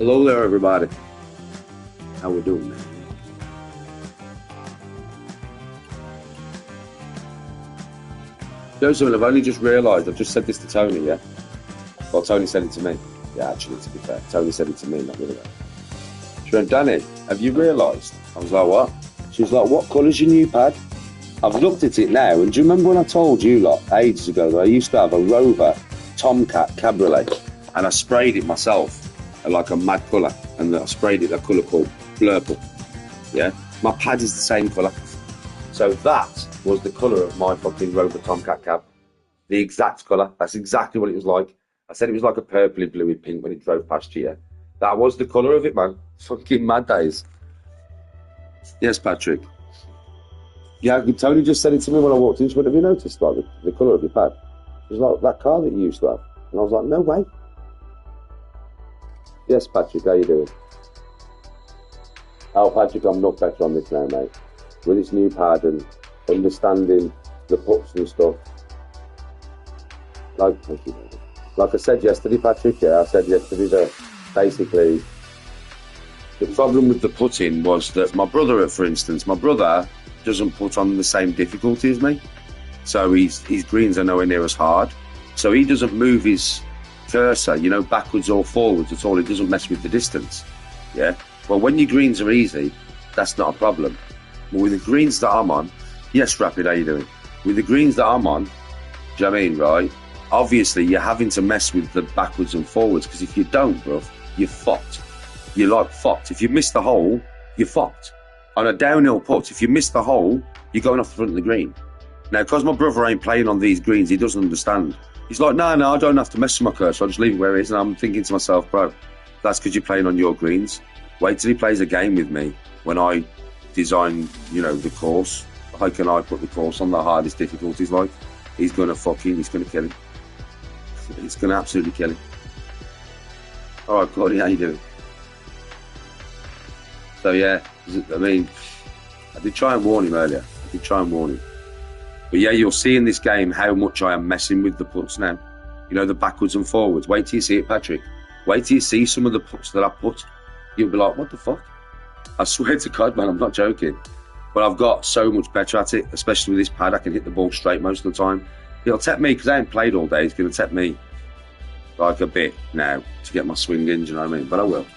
Hello there, everybody. How we doing, man? You know something, I've only just realised, I've just said this to Tony, yeah? Well, Tony said it to me. Yeah, actually, to be fair. Tony said it to me, not the other way. She went, Danny, have you realised? I was like, what? She was like, what colour's your new pad? I've looked at it now, and do you remember when I told you lot ages ago that I used to have a Rover Tomcat Cabriolet, and I sprayed it myself, like a mad colour, and I sprayed it a colour called Blurple, yeah? My pad is the same colour. So that was the colour of my fucking Rover Tomcat cab. The exact colour. That's exactly what it was like. I said it was like a purpley bluey pink when it drove past you. That was the colour of it, man. Fucking mad days. Yes, Patrick. Yeah, Tony just said it to me when I walked in. She went, have you noticed like the colour of your pad? It was like that car that you used to have. And I was like, no way. Yes, Patrick, how you doing? Oh, Patrick, I'm not better on this now, mate. With this new pad and understanding the puts and stuff. Thank you, mate. Like I said yesterday, Patrick, yeah, I said yesterday that basically the problem with the putting was that my brother, for instance, my brother doesn't put on the same difficulty as me. So his greens are nowhere near as hard. So he doesn't move his cursor, backwards or forwards at all. It doesn't mess with the distance. Yeah. Well, when your greens are easy, that's not a problem. But with the greens that I'm on, yes, Rapid, how you doing? With the greens that I'm on, do you know what I mean, right? Obviously, you're having to mess with the backwards and forwards, because if you don't, bruv, you're fucked. You're like fucked. If you miss the hole, you're fucked. On a downhill putt, if you miss the hole, you're going off the front of the green. Now, because my brother ain't playing on these greens, he doesn't understand. He's like, no, I don't have to mess with my cursor. I'll just leave it where it is. And I'm thinking to myself, bro, that's because you're playing on your greens. Wait till he plays a game with me when I design, the course. How can I put the course on the hardest difficulties like? He's going to kill him. He's going to absolutely kill him. All right, Claudia, how you doing? So, yeah, I mean, I did try and warn him earlier. But, yeah, you'll see in this game how much I am messing with the putts now. The backwards and forwards. Wait till you see it, Patrick. Wait till you see some of the putts that I put. You'll be like, what the fuck? I swear to God, man, I'm not joking. But I've got so much better at it, especially with this pad. I can hit the ball straight most of the time. It'll take me, because I ain't played all day, it's going to take me like a bit now to get my swing in, do you know what I mean? But I will.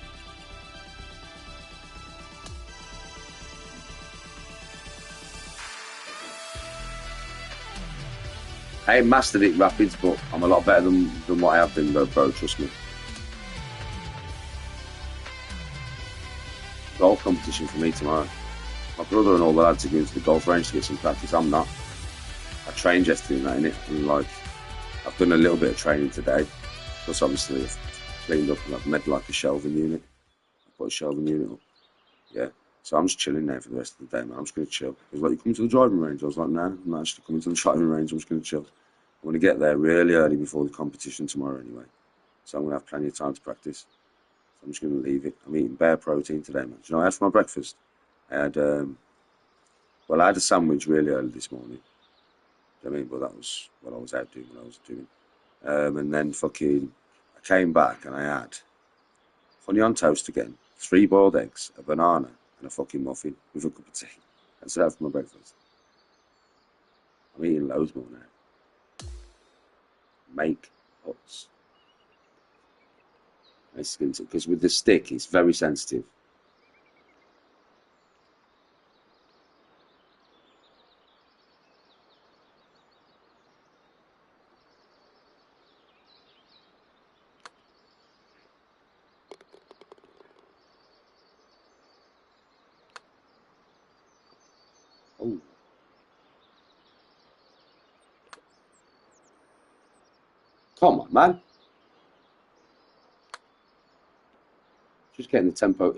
I ain't mastered it, Rapids, but I'm a lot better than what I have been, bro, trust me. Golf competition for me tomorrow. My brother and all the lads are going to the golf range to get some practice. I'm not. I trained yesterday and that, innit? And I've done a little bit of training today. Plus, obviously, I've cleaned up and I've made like a shelving unit. I put a shelving unit up. Yeah. So I'm just chilling now for the rest of the day, man. I'm just going to chill. He was like, you coming to the driving range? I was like, no, I'm not actually coming to the driving range. I'm just going to chill. I want to get there really early before the competition tomorrow anyway. So I'm going to have plenty of time to practice. So I'm just going to leave it. I'm eating bare protein today, man. Do you know what I had for my breakfast? I had, I had a sandwich really early this morning. Do you know what I mean? But that was what I was out doing when I was doing. And then I came back and I had honey on toast again, 3 boiled eggs, a banana, and a fucking muffin with a cup of tea. That's that for my breakfast. I'm eating loads more now. Make putts. Because with the stick, it's very sensitive. Oh. Come on, man. Just getting the tempo.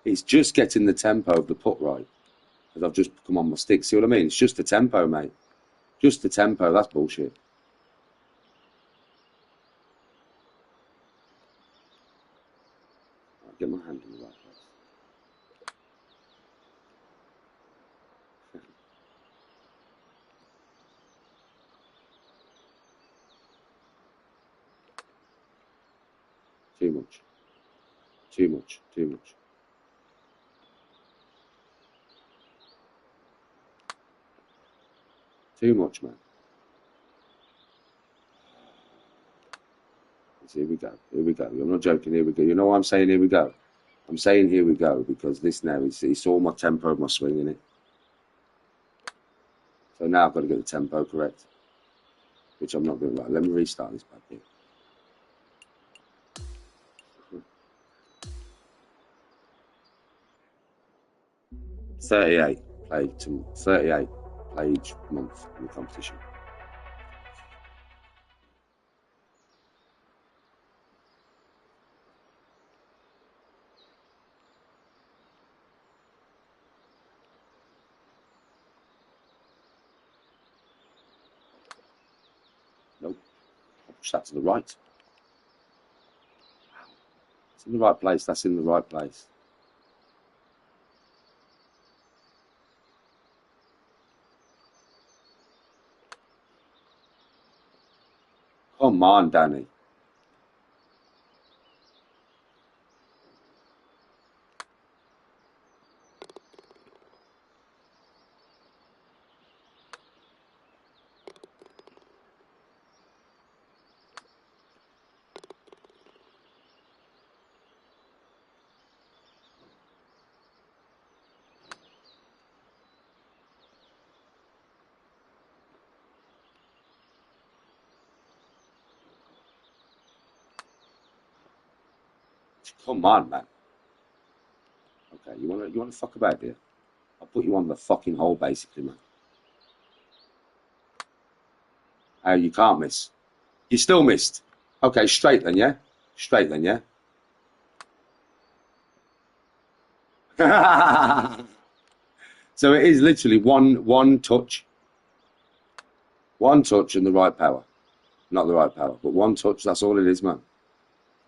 It's just getting the tempo of the putt right. Because I've just come on my stick. See what I mean? It's just the tempo, mate. Just the tempo. That's bullshit. I'll get my hand in the right place. Too much. Too much. Too much. Too much, man. Here we go. Here we go. I'm not joking. Here we go. You know why I'm saying here we go? I'm saying here we go because this now it's all my tempo, my swing in it. So now I've got to get the tempo correct, which I'm not going to. Right, let me restart this back here. $38 played to 38 play each month in the competition. Nope. I'll push that to the right. It's in the right place. That's in the right place. Come on, Danny. Come on, man. Okay, you wanna fuck about here? I'll put you on the fucking hole, basically, man. Oh, you can't miss. You still missed. Okay, straight then, yeah? Straight then, yeah? So it is literally one touch. One touch and the right power. Not the right power, but one touch, that's all it is, man.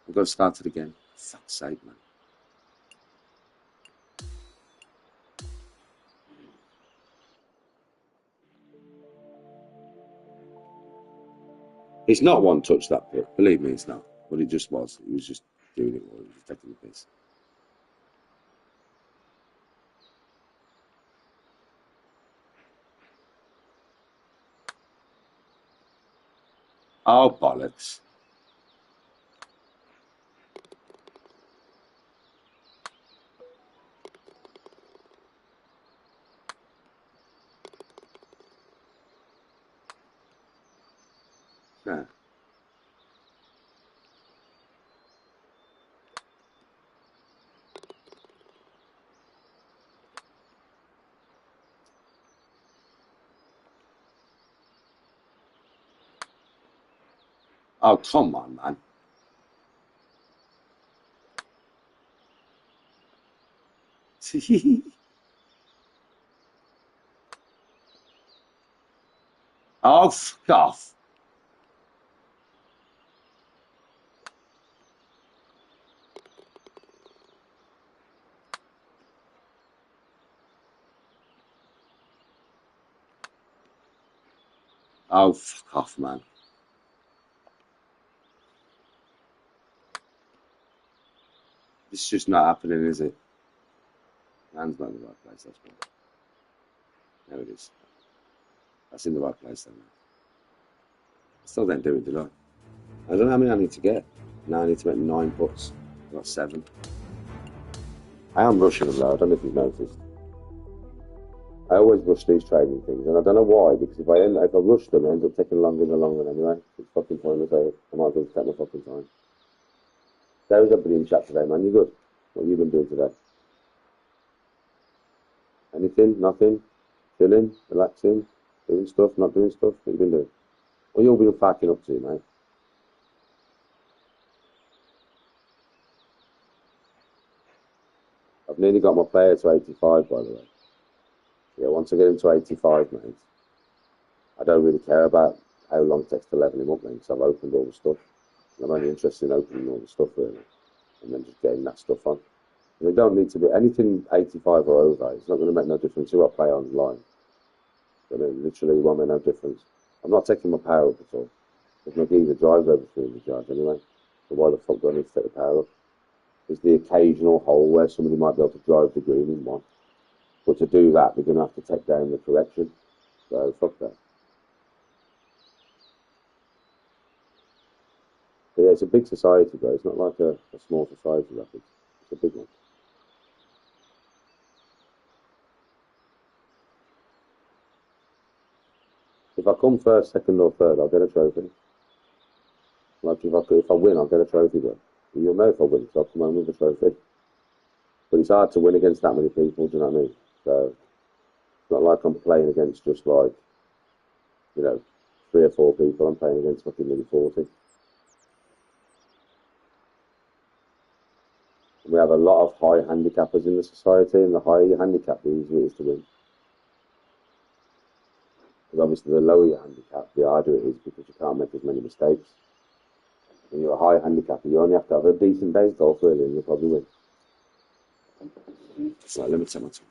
We've got to start it again. For fuck's sake, man. It's not one touch, that bit. Believe me, it's not. But it just was. He was just doing it while he was taking the piss. Oh, bollocks. Yeah. Oh, come on, man. Oh, fuck off. Oh, fuck off, man. It's just not happening, is it? Hand's not in the right place, that's why. There it is. That's in the right place, then. Still didn't do it, did I? I don't know how many I need to get. Now I need to make 9 putts. I got 7. I am rushing them, though. I don't know if you've noticed. I always rush these training things, and I don't know why, because if I rush them, it ends up taking longer and longer anyway. It's fucking pointless. I might as well just take my fucking time. There was everybody in chat today, man. You good? What have you been doing today? Anything? Nothing? Chilling? Relaxing? Doing stuff? Not doing stuff? What have you been doing? What you all been packing up to, mate? I've nearly got my player to 85, by the way. Yeah, once I get him to 85, mate, I don't really care about how long it takes to level him up, mate, because I've opened all the stuff. And I'm only interested in opening all the stuff, really, and then just getting that stuff on. And they don't need to be anything 85 or over. It's not going to make no difference who I play online. I mean, literally, it won't make no difference. I'm not taking my power up at all. Because my geezer drives over 300 yards anyway. So why the fuck do I need to take the power up? There's the occasional hole where somebody might be able to drive the green in one. But to do that, they're going to have to take down the correction. So, fuck that. But yeah, it's a big society, bro. It's not like a small society, Rapids. It's a big one. If I come first, second, or third, I'll get a trophy. Like if I win, I'll get a trophy, bro. You'll know if I win, so I'll come home with a trophy. But it's hard to win against that many people, do you know what I mean? So it's not like I'm playing against just like, 3 or 4 people. I'm playing against fucking nearly 40. And we have a lot of high handicappers in the society, and the higher your handicap, the easier it is to win. Because obviously the lower your handicap, the harder it is because you can't make as many mistakes. When you're a high handicapper, you only have to have a decent day's golf, really, and you'll probably win. So let me take my time.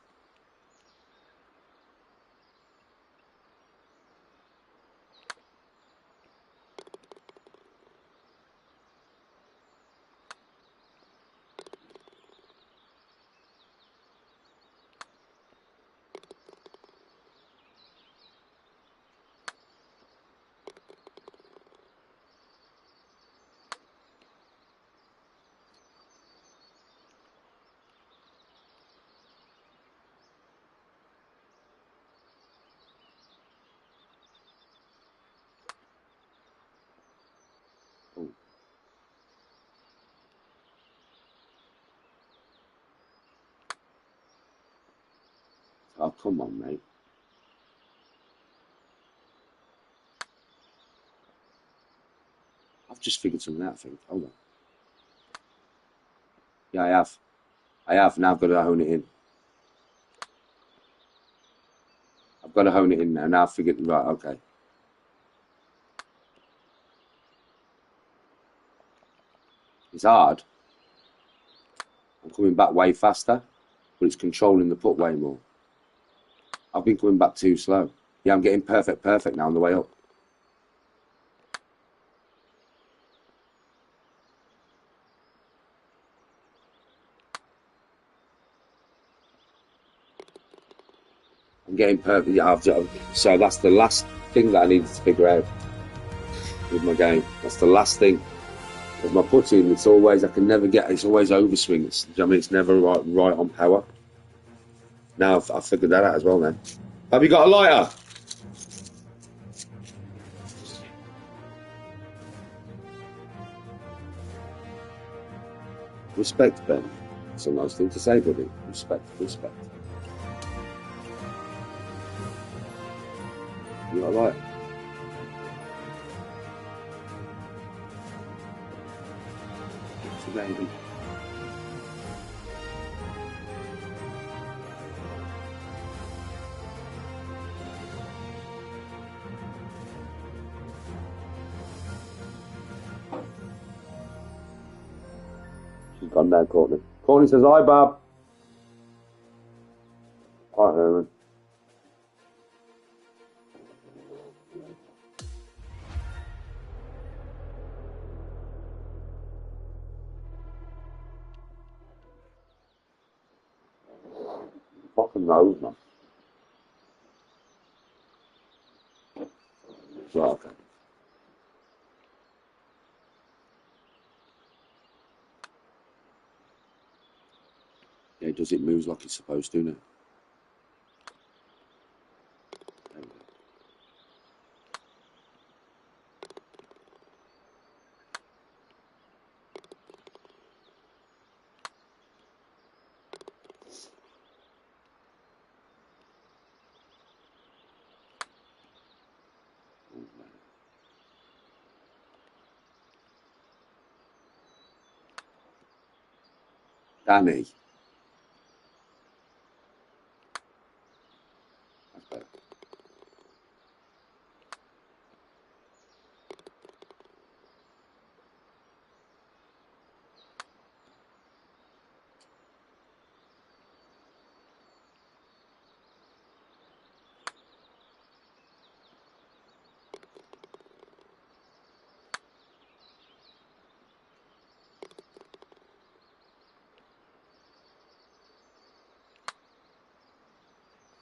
Oh, come on, mate. I've just figured something out, I think. Hold on. Yeah, I have. Now I've got to hone it in. I've got to hone it in now. Now I've figured, right, okay. It's hard. I'm coming back way faster, but it's controlling the putt way more. I've been coming back too slow. Yeah, I'm getting perfect now on the way up. I'm getting perfect. Yeah, so that's the last thing that I needed to figure out with my game. That's the last thing. With my putting, it's always, I can never get, it's always overswing. It's never right on power. Now I've figured that out as well, man. Have you got a lighter? Respect, Ben. It's a nice thing to say, buddy. Respect. You got a lighter? It's a baby. She's gone now, Courtney. Courtney says, hi, Bob. Hi, Herman. Fucking knows, man. Right, okay. Yeah, does it move like it's supposed to now? There we go. Danny. That's better.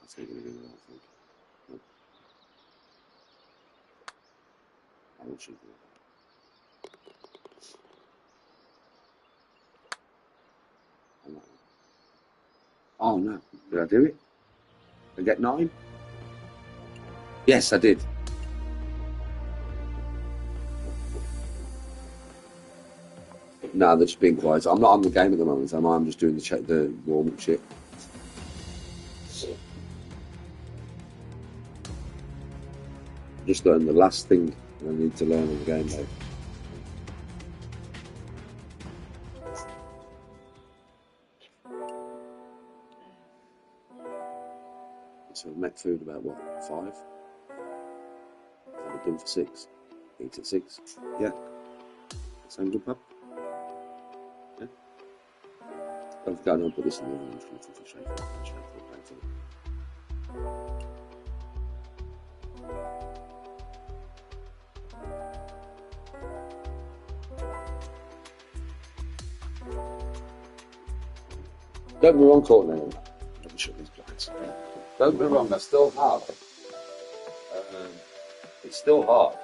That's how you're going to do that, I think. No. I will shoot you. Oh no, did I do it? Did I get 9? Yes, I did. No, they're just being quiet. I'm not on the game at the moment, am I? I'm just doing the warm-up shit. Just learned the last thing I need to learn in the game, though. So I've met food about, what, 5? I've done for 6. Eat at 6. Yeah. Sound good, pub? Yeah. Don't forget, I don't put this in the oven. I'm just going to put it straight for it. Don't be wrong, Courtney. Let me shut these blinds. Don't be wrong, they're still hard. It's still hard.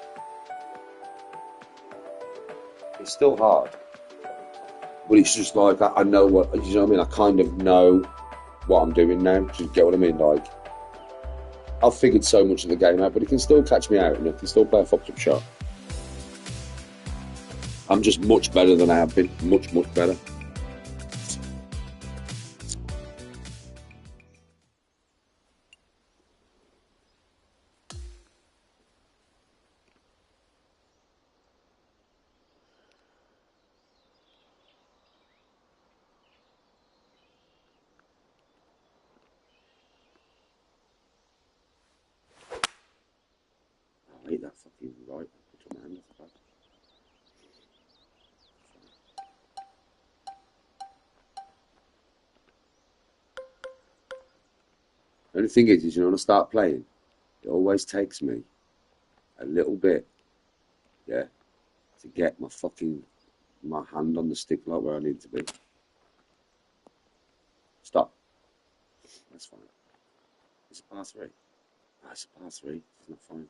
It's still hard. But it's just like, I know what, you know what I mean? I kind of know what I'm doing now. Do you get what I mean? Like, I've figured so much of the game out, but it can still catch me out and it can still play a fucked up shot. I'm just much better than I have been. Much, much better. I hate that fucking right. I took my hand off the pad. The only thing is, you know, when I start playing, it always takes me a little bit, yeah, to get my hand on the stick like where I need to be. Stop. That's fine. It's a par 3. Ah, it's a par 3. It's not fine.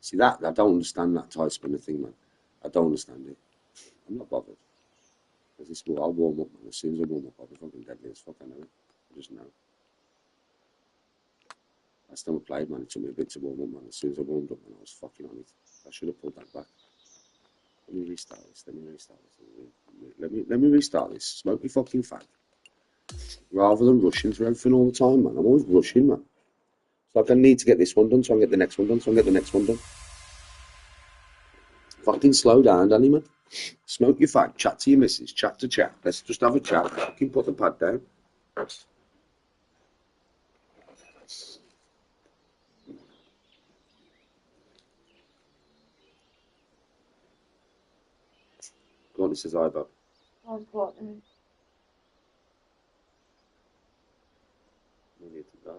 See that? I don't understand that tight spinner thing, man. I don't understand it. I'm not bothered. Because this will, I'll warm up, man. As soon as I warm up, I'll be fucking deadly as fuck, I know it. I just know. Last time I played, man, it took me a bit to warm up, man. As soon as I warmed up, man, I was fucking on it. I should have pulled that back. Let me restart this. Let me restart this. Smoke me fucking fag. Rather than rushing through everything all the time, man. I'm always rushing, man. It's like I need to get this one done, so I can get the next one done, so I can get the next one done. Fucking slow down, Danny, man. Smoke your fag, chat to your missus, chat to chat. Let's just have a chat. Fucking put the pad down. Go on, this is Ivo. How important? No need to go.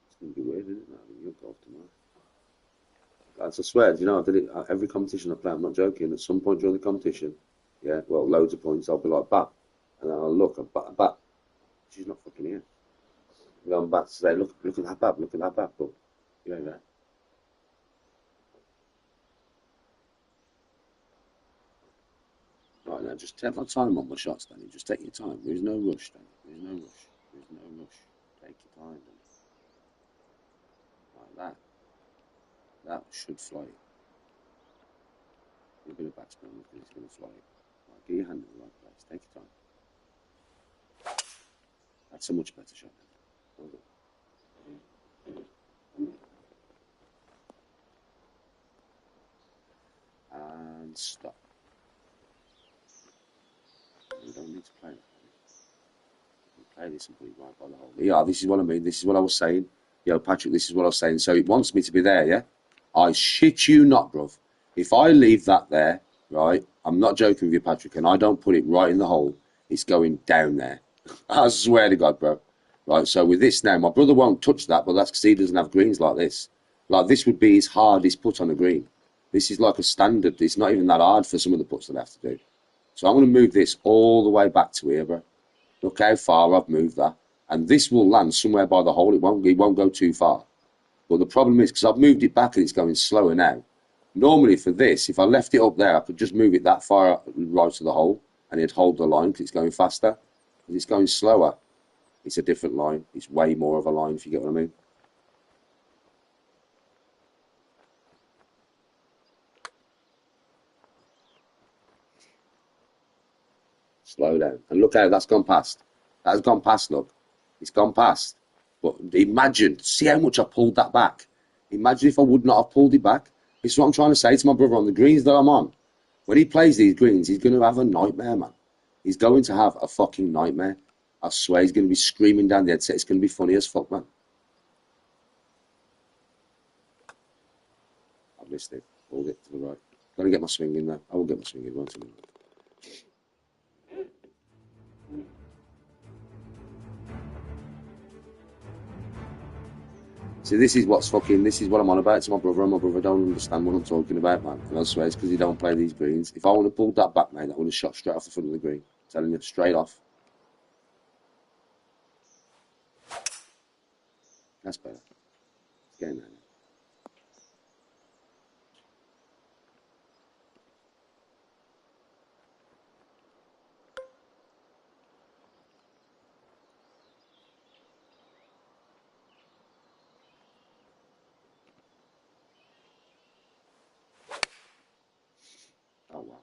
It's going to be weird, isn't it? You'll go off tomorrow. Guys, I swear, you know, I did it every competition I play. I'm not joking. At some point during the competition, yeah, well, loads of points, I'll be like, bat. And then I'll look, bat. She's not fucking here. I'm going back to say, look at that bat, but you ain't there. Right now, just take my time on my shots, Danny. Just take your time. There's no rush, Danny. There's no rush. Take your time, Danny. Like that. That should fly it. You're a bit of batsman, it's going to fly it. Right, get your hand in the right place. Take your time. That's a much better shot. Hold on. And stop. You don't need to play it. You play this and put it right by the hole. Yeah, this is what I mean. This is what I was saying. Yo, Patrick, this is what I was saying. So it wants me to be there, yeah? I shit you not, bruv. If I leave that there, right, I'm not joking with you, Patrick, and I don't put it right in the hole, it's going down there. I swear to God, bro. Right, so with this now, my brother won't touch that, but that's because he doesn't have greens like this. Like this would be his hardest putt on a green. This is like a standard. It's not even that hard for some of the putts that I have to do. So I'm going to move this all the way back to here, bro. Look how far I've moved that. And this will land somewhere by the hole. It won't go too far. But the problem is, because I've moved it back and it's going slower now. Normally for this, if I left it up there, I could just move it that far right to the hole and it'd hold the line because it's going faster. Because it's going slower, it's a different line. It's way more of a line, if you get what I mean. Slow down. And look how that's gone past. That's gone past, look. It's gone past. But imagine, see how much I pulled that back. Imagine if I would not have pulled it back. This is what I'm trying to say to my brother on the greens that I'm on. When he plays these greens, he's going to have a nightmare, man. He's going to have a fucking nightmare. I swear he's going to be screaming down the headset. It's going to be funny as fuck, man. I've missed it. Pulled it to the right. Got to get my swing in there. I will get my swing in, won't I? See, this is what I'm on about to my brother, and my brother don't understand what I'm talking about, man. And I swear it's because he don't play these greens. If I would have pulled that back, mate, that would have shot straight off the front of the green. I'm telling you, straight off. That's better. It's getting there. Oh, wow.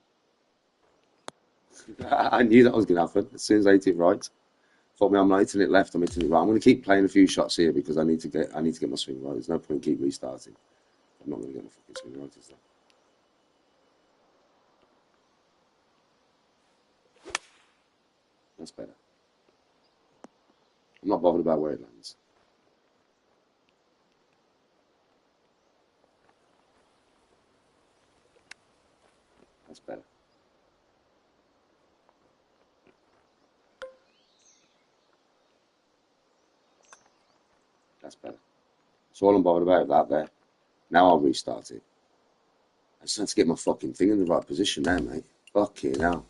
I knew that was going to happen as soon as I hit it right. Thought me, I'm not hitting it left, I'm hitting it right. I'm going to keep playing a few shots here because I need to get my swing right. There's no point in keep restarting. I'm not going to get my fucking swing right, is there? That's better. I'm not bothered about where it lands. That's better. That's better. That's all I'm bothered about, that there. Now I'll restart it. I just have to get my fucking thing in the right position now, mate. Fucking hell.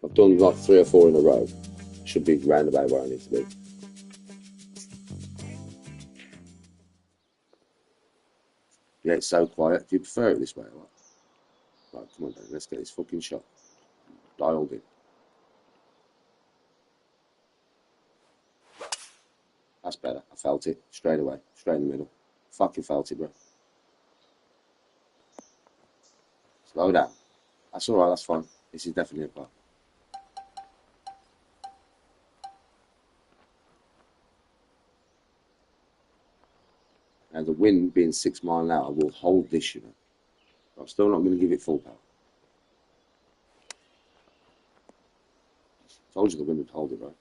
I've done like 3 or 4 in a row. Should be round about where I need to be. Yeah, it's so quiet. Do you prefer it this way or what? Right, come on, Dan. Let's get this fucking shot dialed in. That's better. I felt it straight away, straight in the middle. Fucking felt it, bro. Slow down. That's all right. That's fine. This is definitely a part. Now the wind being 6 mile an hour will hold this, you know. But I'm still not going to give it full power. I told you the wind would hold it, right?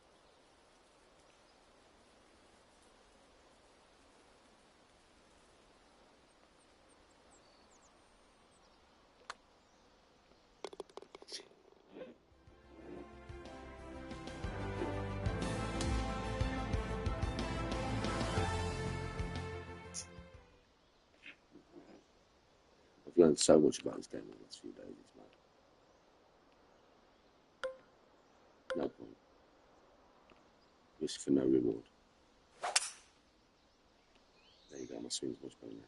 I've learned so much about this game in the last few days. It's mad. No point. Risk for no reward. There you go. My swing's much better now.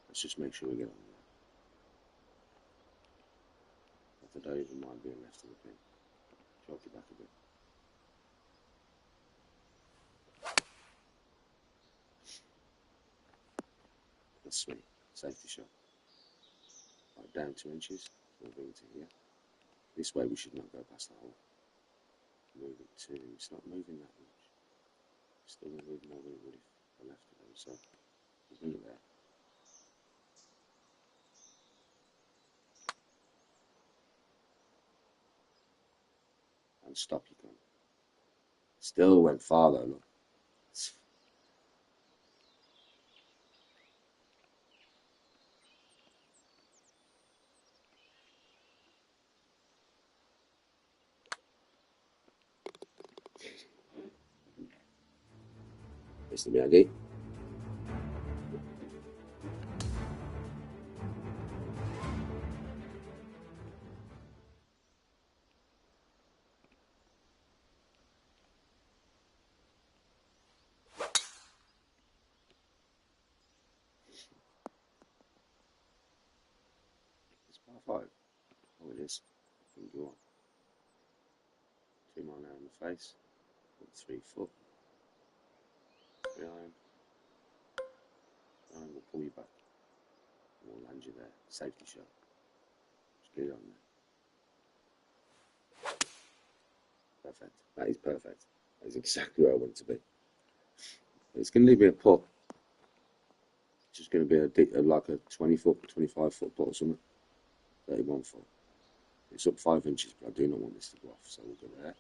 Let's just make sure we get on there. Today even might be a left of the pin. Chalk it back a bit. That's sweet. Safety shot. Right down 2 inches. We'll bring it to here. This way we should not go past the hole. Move it to. It's not moving that much. It's still going to move more than it would if I left it there. So we'll bring it there. And stop your gun. Still went far though, look. Mr. Miyagi. It's par 5. Oh, it is. Go on. 2 mile an hour in the face. 3 foot. 3 iron. Iron will pull you back. And we'll land you there. Safety shot. Just get it on there. Perfect. That is perfect. That is exactly where I want it to be. It's going to leave me a putt. It's just going to be like a 20 foot, 25 foot putt or something. 31 foot. It's up 5 inches, but I do not want this to go off, so we'll go there.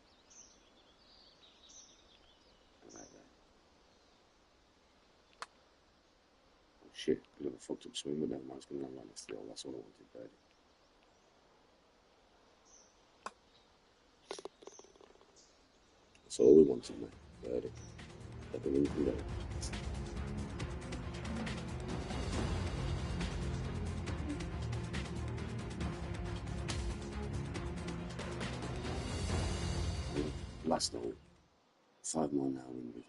And right there. Oh shit, bit of a fucked up swing, but never mind, it's going to land right next to the hole. That's all I wanted, birdie. That's all we wanted, mate. Birdie. Let the wind come down. Last hole, 5 mile an hour wind with me.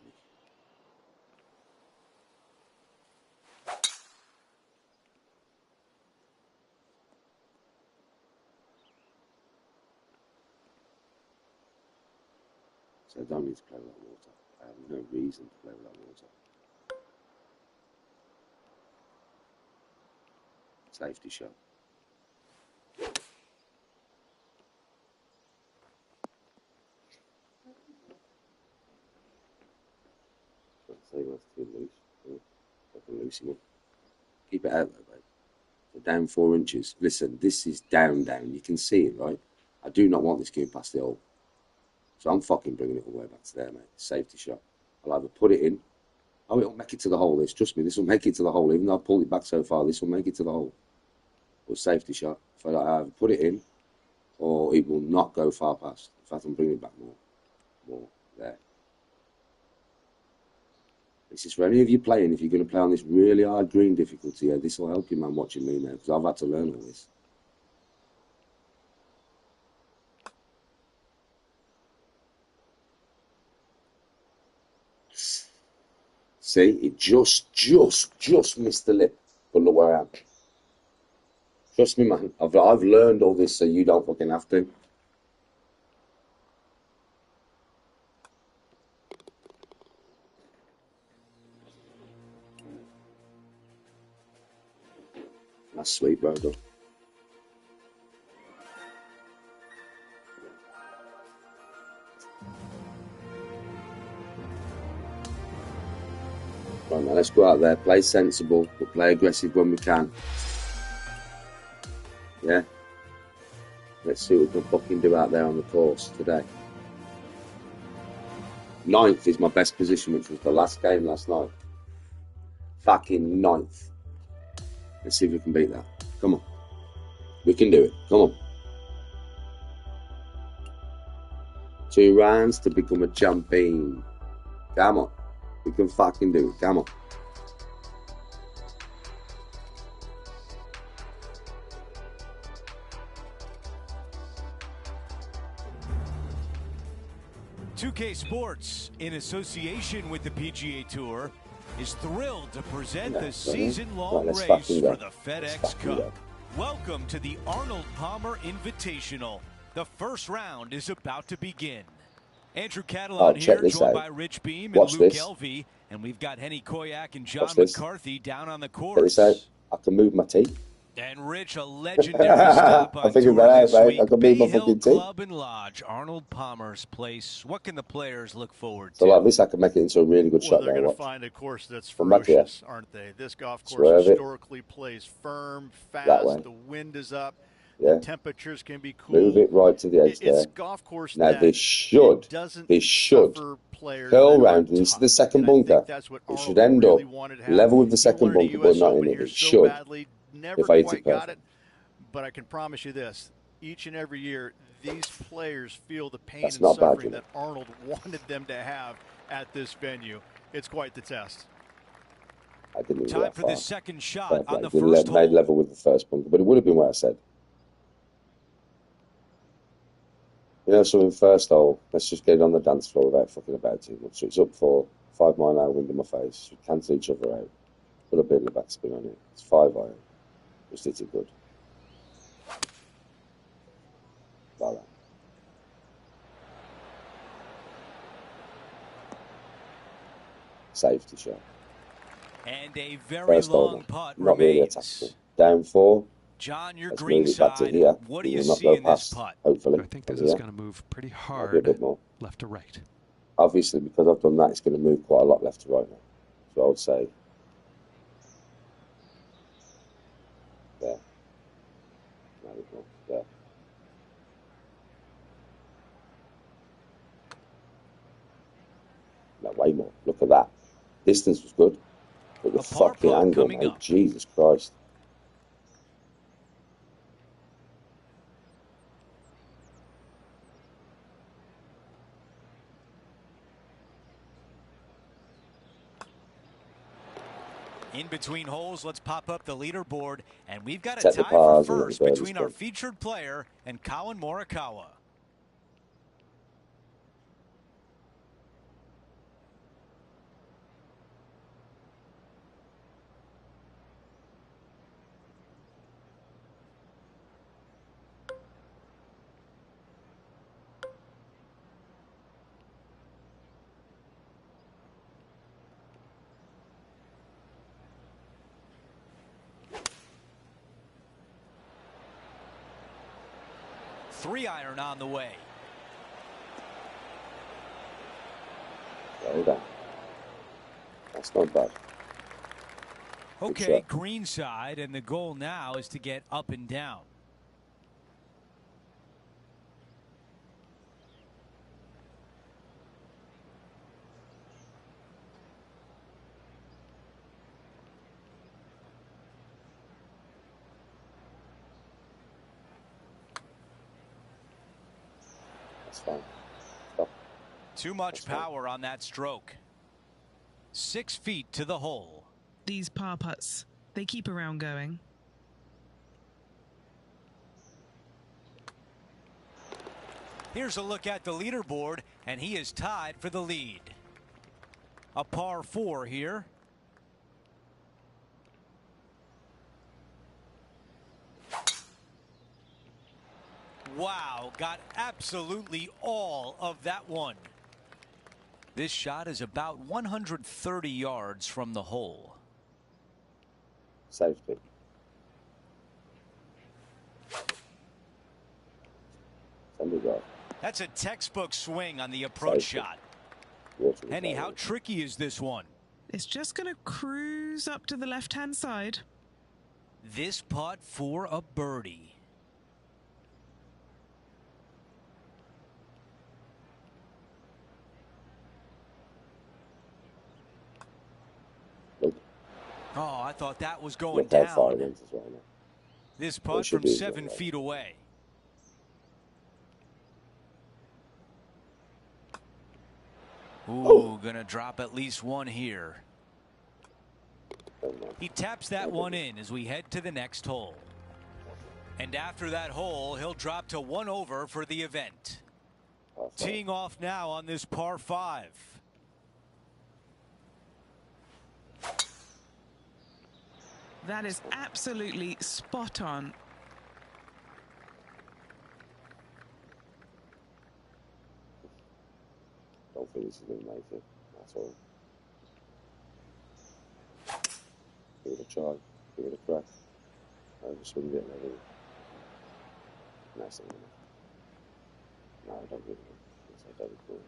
So I don't need to play with that water. I have no reason to play with that water. Safety shot. So that's too loose. I can loosen up. Keep it out though, babe. So down 4 inches. Listen, this is down. You can see it, right? I do not want this going past the hole. So I'm fucking bringing it all the way back to there, mate. Safety shot. I'll either put it in. Oh, it'll make it to the hole, this. Trust me, this will make it to the hole. Even though I've pulled it back so far, this will make it to the hole. Or safety shot. If I either put it in, or it will not go far past. In fact, I'm bringing it back more. There. This is for any of you playing. If you're going to play on this really hard green difficulty, this will help you, man, watching me now, because I've had to learn all this. See, it just missed the lip. But look where I am. Trust me, man. I've learned all this so you don't fucking have to. That's sweet, bro. Done. Right, now let's go out there, play sensible, but play aggressive when we can. Yeah? Let's see what we can fucking do out there on the course today. 9th is my best position, which was the last game last night. Fucking 9th. Let's see if we can beat that. Come on. We can do it. Come on. 2 rounds to become a champion. Come on. We can fucking do it. Come on. .2K Sports, in association with the PGA Tour, is thrilled to present the season-long race for the FedEx Cup. Welcome to the Arnold Palmer Invitational. The first round is about to begin. Andrew Catalan here, joined by Rich Beam and Luke Elvey, and we've got Henny Koyak and John McCarthy down on the course. I can move my teeth. And Rich, a legendary stop on tour this week. I can move my fucking teeth. Club and Lodge, Arnold Palmer's place. What can the players look forward to? So like this, I can make it into a really good shot. They're going to find a course that's ferocious, aren't they? This golf course historically plays firm, fast. The wind is up. Yeah. The temperatures can be cool. Move it right to the edge there. It's a golf course now they should curl round into the second bunker. It should end up level with the second bunker, but not in it. It should. Never quite got it, but I can promise you this: each and every year, these players feel the pain and suffering that Arnold wanted them to have at this venue. It's quite the test. I didn't Time that for far. the second shot on the didn't first hole. Made level with the first bunker, but it would have been what I said. You know, so in first hole, let's just get it on the dance floor without fucking about too much. So it's up for 5 mile an hour wind in my face. We cancel each other out. Put a bit of the backspin on it. It's 5 iron. Just hit it good. Like that. Safety shot. And a very First long putt not really remains. attackable. Down 4. John, your Let's green move it back to side. here. What do you not see go in past, this putt? hopefully. I think this is going to move pretty hard a bit more. left to right. Obviously, because I've done that, it's going to move quite a lot left to right now. So I would say there. There we go. There. No, way more. Look at that. Distance was good. But the fucking angle, mate. Up. Jesus Christ. In between holes, let's pop up the leaderboard, and we've got a tie for first between our featured player and Colin Morikawa. Three iron on the way. There we go. That's not bad. Okay, green side, and the goal now is to get up and down. Too much power on that stroke. 6 feet to the hole. These par putts, they keep a round going. Here's a look at the leaderboard, and he is tied for the lead. A par 4 here. Wow, got absolutely all of that one. This shot is about 130 yards from the hole. Safety. That's a textbook swing on the approach shot. Henny, how tricky is this one? It's just going to cruise up to the left-hand side. This putt for a birdie. Oh, I thought that was going down. This putt from 7 feet away. Ooh, gonna drop at least one here. He taps that one in as we head to the next hole. And after that hole, he'll drop to 1 over for the event. Teeing off now on this par 5. That is absolutely spot on. Don't think this is going to make it. That's all. Give it a try. Give it a crack. I just wouldn't get ready. Nice thing. No, I don't get it. I don't cool.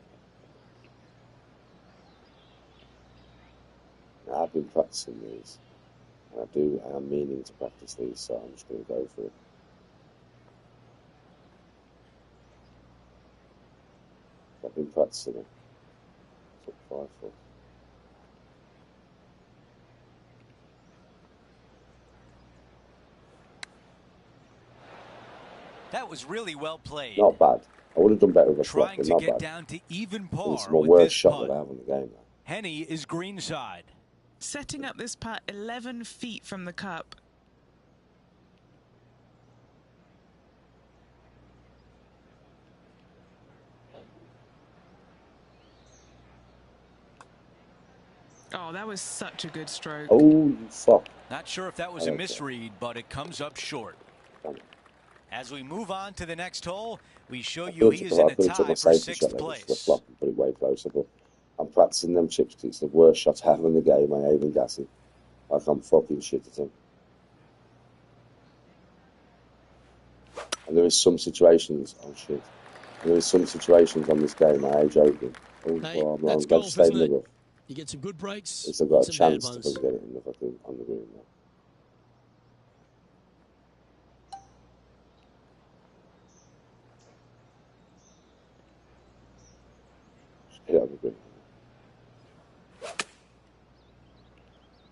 Now, I've been practicing these. And I am meaning to practice these, so I'm just going to go for it. I've been practicing it. Took 5 foot. That was really well played. Not bad. I would have done better with a Trying fluff, to not get bad. down to even par. It's my worst shot that I have in the game now. Henny is greenside. Setting up this putt 11 feet from the cup. Oh, that was such a good stroke. Oh, fuck. Not sure if that was a misread, but it comes up short. As we move on to the next hole, we show you he is in a tie for 6th place. Put it way closer, but I'm practicing them chips because it's the worst shot I have in the game. I ain't even gassing. Like I'm fucking shit at them. And there is some situations, oh shit. And there is some situations on this game I ain't joking. Oh, hey, I'm that's going to golf, stay in isn't the it? rough. You get some good breaks. I've got a some chance bad to ones. get it in the fucking on the green now. Get it on the green.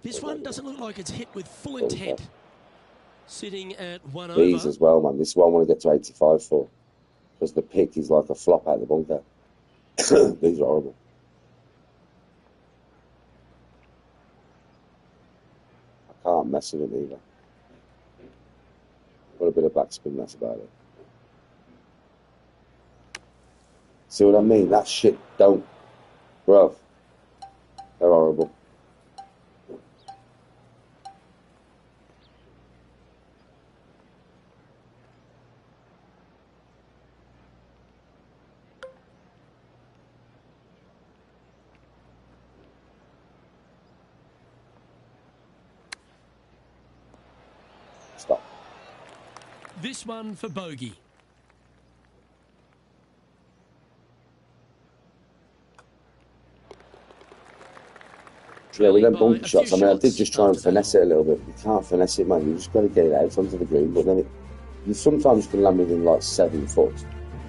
This one doesn't look like it's hit with full intent. Sitting at 1 These over. as well, man. This is what I want to get to 85 for. Because the pick is like a flop out of the bunker. These are horrible. I can't mess with it either. Got a bit of backspin, that's about it. See what I mean? That shit don't. Bro. They're horrible. Stop. This one for bogey. Yeah, with them bunker shots, I mean, I did just try and finesse it a little bit. You can't finesse it, man. You just got to get it out onto the green. But then you sometimes can land within like 7 foot.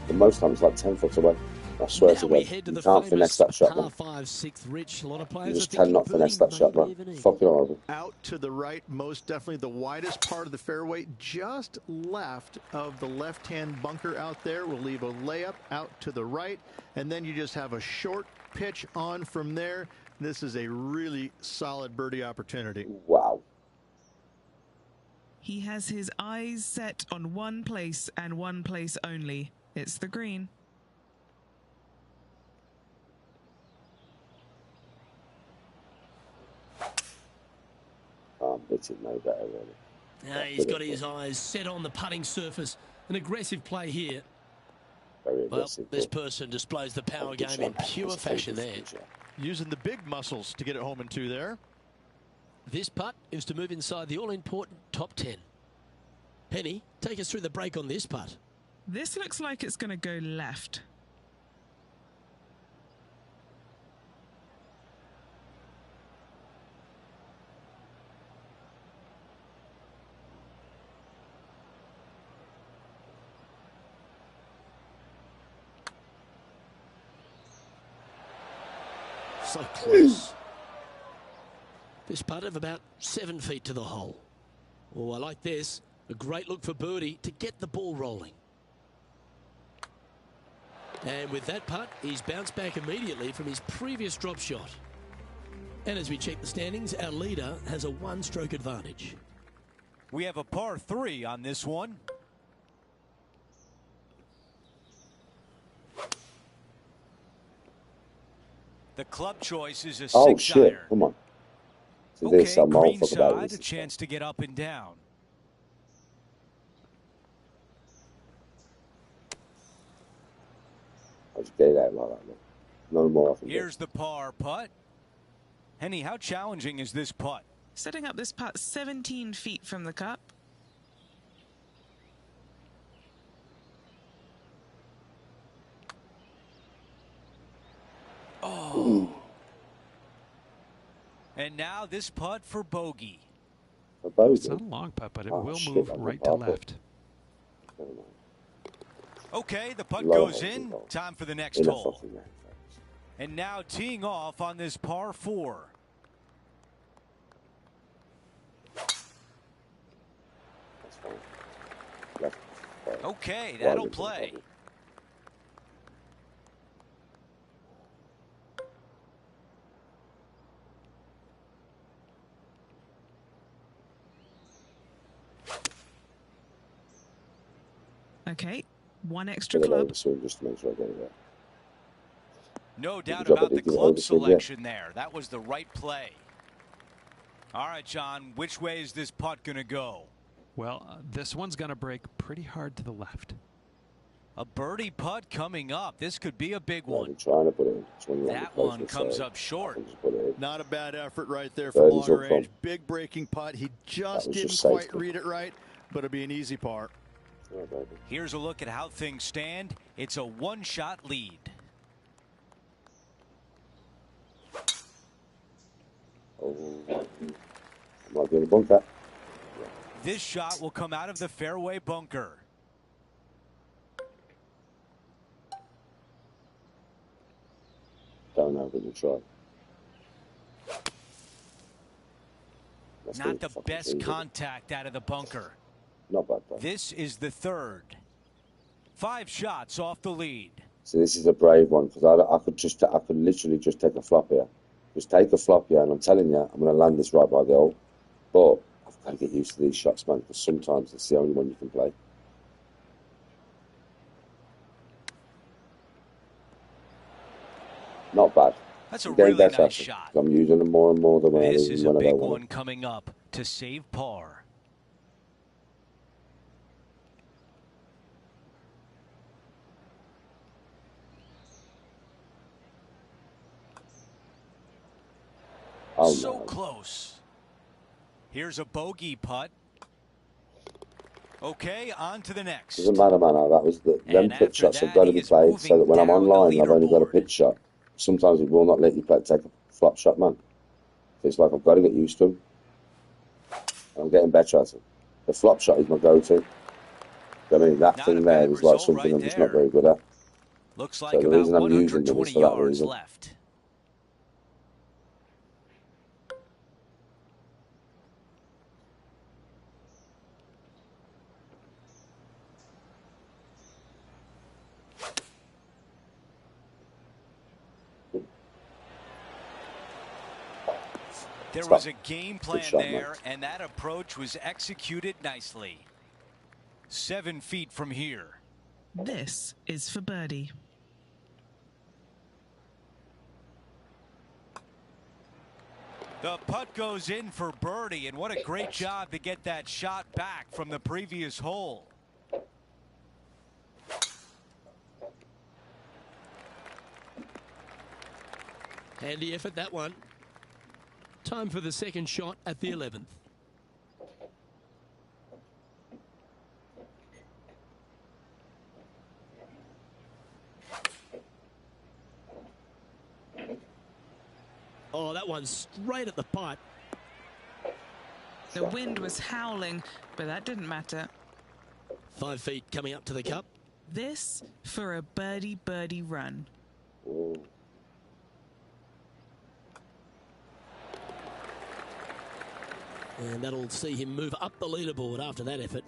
But most times it's like 10 foot away. I swear to God, you can't finesse that shot, man. 5, 6th, Rich. A lot of players You just cannot finesse that shot, man. Fucking horrible. Out to the right, most definitely the widest part of the fairway, just left of the left-hand bunker out there. We'll leave a layup out to the right, and then you just have a short pitch on from there. This is a really solid birdie opportunity. Wow. He has his eyes set on one place and one place only. It's the green. It's it no better, really. Now he's got his eyes set on the putting surface. An aggressive play here. Very aggressive. Well, this person displays the power game in pure fashion there. Using the big muscles to get it home in 2 there. This putt is to move inside the all-important top 10. Penny, take us through the break on this putt. This looks like it's going to go left. So close. This putt of about 7 feet to the hole. Oh, I like this. A great look for birdie to get the ball rolling. And with that putt, he's bounced back immediately from his previous drop shot. And as we check the standings, our leader has a 1-stroke advantage. We have a par 3 on this one. The club choice is a 6 Oh shit! iron. Come on. To Okay, this, I'm all fuck about greenside, this. a chance to get up and down. I'll just get it out like that, man. No more I can do. Here's the par putt. Henny, how challenging is this putt? Setting up this putt 17 feet from the cup. Oh. And now this putt for bogey. A bogey? It's not a long putt, but it will shit, move I'm right a to par left. Never mind. Okay, the putt Low goes holes in. involved. Time for the next Enough hole. fucking that, folks. And now teeing off on this par 4. That's fine. Left, Okay, wide that'll is play. probably. Okay, one extra Get it club. over soon just to make sure I get it right. No doubt about the club selection there. That was the right play. All right, John, which way is this putt going to go? Well, this one's going to break pretty hard to the left. A birdie putt coming up. This could be a big one. I'm trying to put it in. That one comes up short. Not a bad effort right there for long range. Big breaking putt. He just didn't quite read it right, but it'll be an easy par. Here's a look at how things stand. It's a one-shot lead. Might be in the bunker. This shot will come out of the fairway bunker. Don't know, but you try. Not the best contact out of the bunker. Not bad, though. This is the third. 5 shots off the lead. So this is a brave one because I could literally just take a flop here. Just take a flop here, and I'm telling you, I'm going to land this right by the hole. But I've got to get used to these shots, man, because sometimes it's the only one you can play. Not bad. That's a really nice shot. I'm using them more and more than when I This is a big one coming up to save par. Oh, so close. Here's a bogey putt. Okay, on to the next. Doesn't matter, man. That was them pitch shots have got to be played so that when I'm online, I've only got a pitch shot. Sometimes it will not let you take a flop shot, man. So it's like I've got to get used to them. I'm getting better at it. The flop shot is my go-to. I mean, that thing there is like something I'm just not very good at. Looks like so the reason I'm using them is for that reason. Left. There was a game plan there, and that approach was executed nicely. 7 feet from here. This is for birdie. The putt goes in for birdie, and what a great job to get that shot back from the previous hole. Handy effort, that one. Time for the second shot at the 11th. Oh, that one's straight at the pipe. The wind was howling, but that didn't matter. 5 feet coming up to the cup. This for a birdie run. Ooh. And that'll see him move up the leaderboard after that effort.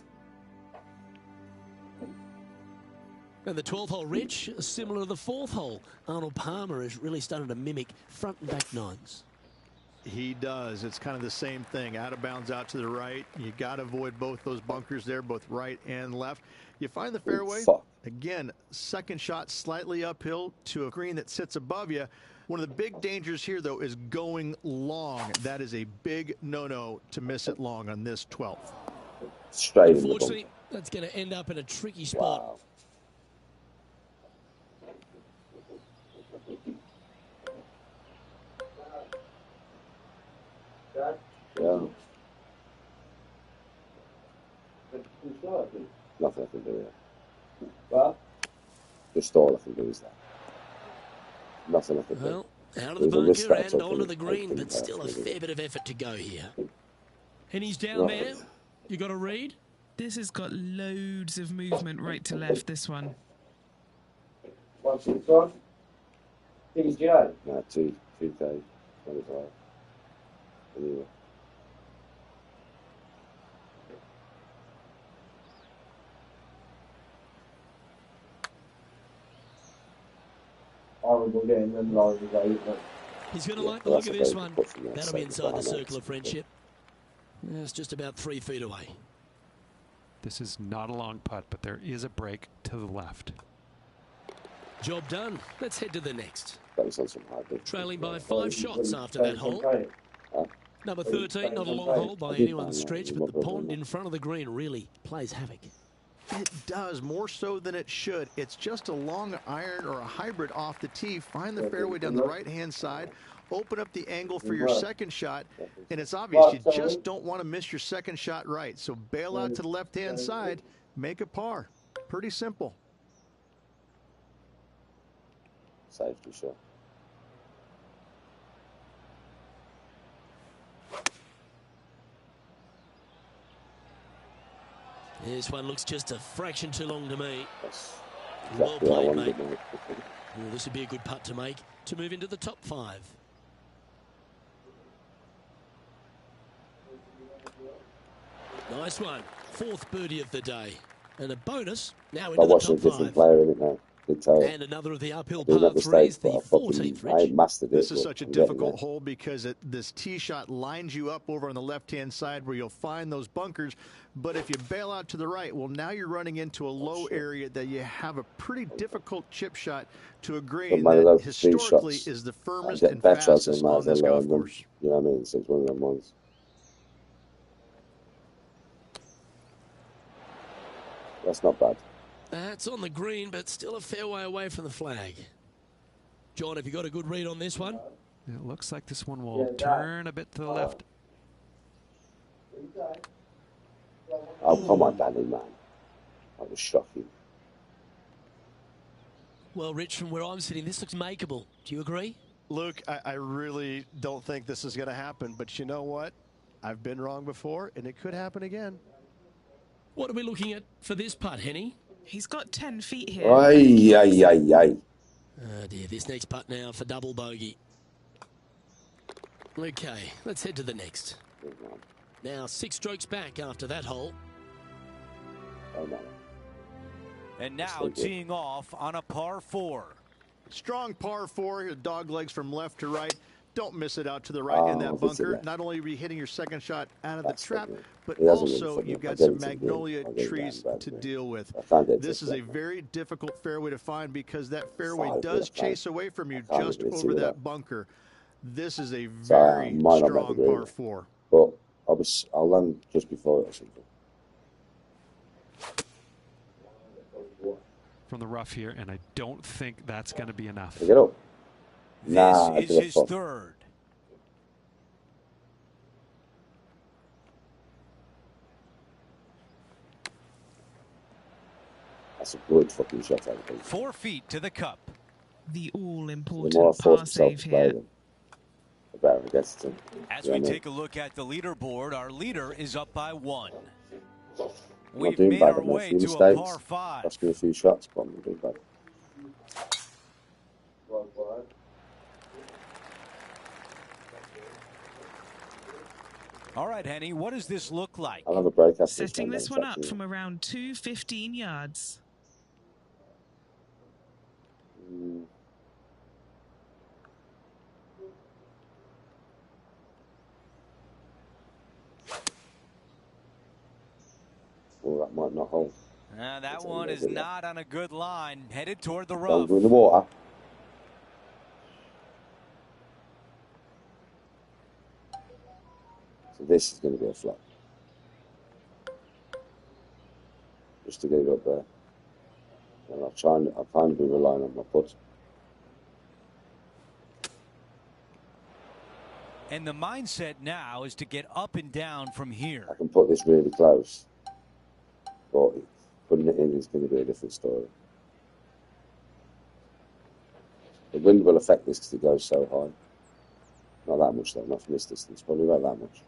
And the 12th hole, Rich, similar to the 4th hole. Arnold Palmer has really started to mimic front and back nines. He does. It's kind of the same thing. Out of bounds out to the right. You got to avoid both those bunkers there, both right and left. You find the fairway. Again, second shot slightly uphill to a green that sits above you. One of the big dangers here, though, is going long. That is a big no-no to miss it long on this 12th. Straight. Unfortunately, that's going to end up in a tricky spot. Wow. Yeah. Nothing I can do here. But just all I can do is that. Nothing I can do. Well, out of the bunker and onto the green, but still a fair bit of effort to go here. And he's down there. You got a read? This has got loads of movement right to left, this one. What's it on? PGA? No, 2K 25. Anyway. He's going to like the look of this one. That'll be inside the circle of friendship. It's just about 3 feet away. This is not a long putt, but there is a break to the left. Job done. Let's head to the next. Some hard Trailing by 5 shots after that hole. Number 13, not a long hole by anyone's stretch, but the pond in front of the green really plays havoc. It does, more so than it should. It's just a long iron or a hybrid off the tee. Find the fairway down the right-hand side. Open up the angle for your second shot, and it's obvious you just don't want to miss your second shot right. So bail out to the left-hand side, make a par. Pretty simple. Safety shot. This one looks just a fraction too long to me. That's Well exactly what I played, wanted, mate. mate. Well, this would be a good putt to make to move into the top 5. Nice one. 4th birdie of the day. And a bonus now I into the watched a top different 5. player in it now. Big tire. And another of the uphill Doing par that mistake, 3s, but the I fucking 14th, I Rich. mastered it. This is but such a I'm getting difficult there. hole because this tee shot lines you up over on the left-hand side where you'll find those bunkers. But if you bail out to the right, well, now you're running into a low area that you have a pretty difficult chip shot to a green man, that those three historically shots, is the I'm firmest getting and better as I fastest might on as well this golf learn them. course. You know what I mean? So it's one of them ones. That's not bad. That's on the green, but still a fair way away from the flag. John, have you got a good read on this one? It looks like this one will turn a bit to the left. Oh, come on, Danny, man. That was shocking. Well, Rich, from where I'm sitting, this looks makeable. Do you agree? Luke, I really don't think this is going to happen, but you know what? I've been wrong before, and it could happen again. What are we looking at for this putt, Henny? He's got 10 feet here. Ay, ay, ay, ay. Oh dear, this next putt now for double bogey. Okay, let's head to the next. Now 6 strokes back after that hole. Oh, no. And now teeing off on a par 4. Strong par 4, dog legs from left to right. Don't miss it out to the right in that bunker. Not only are you hitting your second shot out of the trap, but also you've got some magnolia trees to deal with. This is a very difficult fairway to find because that fairway does chase away from you just over that bunker. This is a very strong par 4. But I'll land just before it or something. From the rough here, and I don't think that's going to be enough. Pick it up. This is his 3rd. That's a good fucking shot, I think. 4 feet to the cup. The The more I all-important force par myself save to play here. them, the better it gets to. As we take a look at the leaderboard, our leader is up by 1. I'm We've not doing made bad. our I've made a way few to a mistakes. par 5. Cost me a few shots, but I'm not doing bad. All right, Henny, what does this look like? I'll have a break after Setting this this one up from around 215 yards. Well, that might not hold. That one is not on a good line. Headed toward the Don't rough. go in the water. So this is going to be a flop. Just to get it up there. And I'll kind of be relying on my putt. And the mindset now is to get up and down from here. I can put this really close. But putting it in is going to be a different story. The wind will affect this because it goes so high. Not that much though, not from this distance, probably about that much.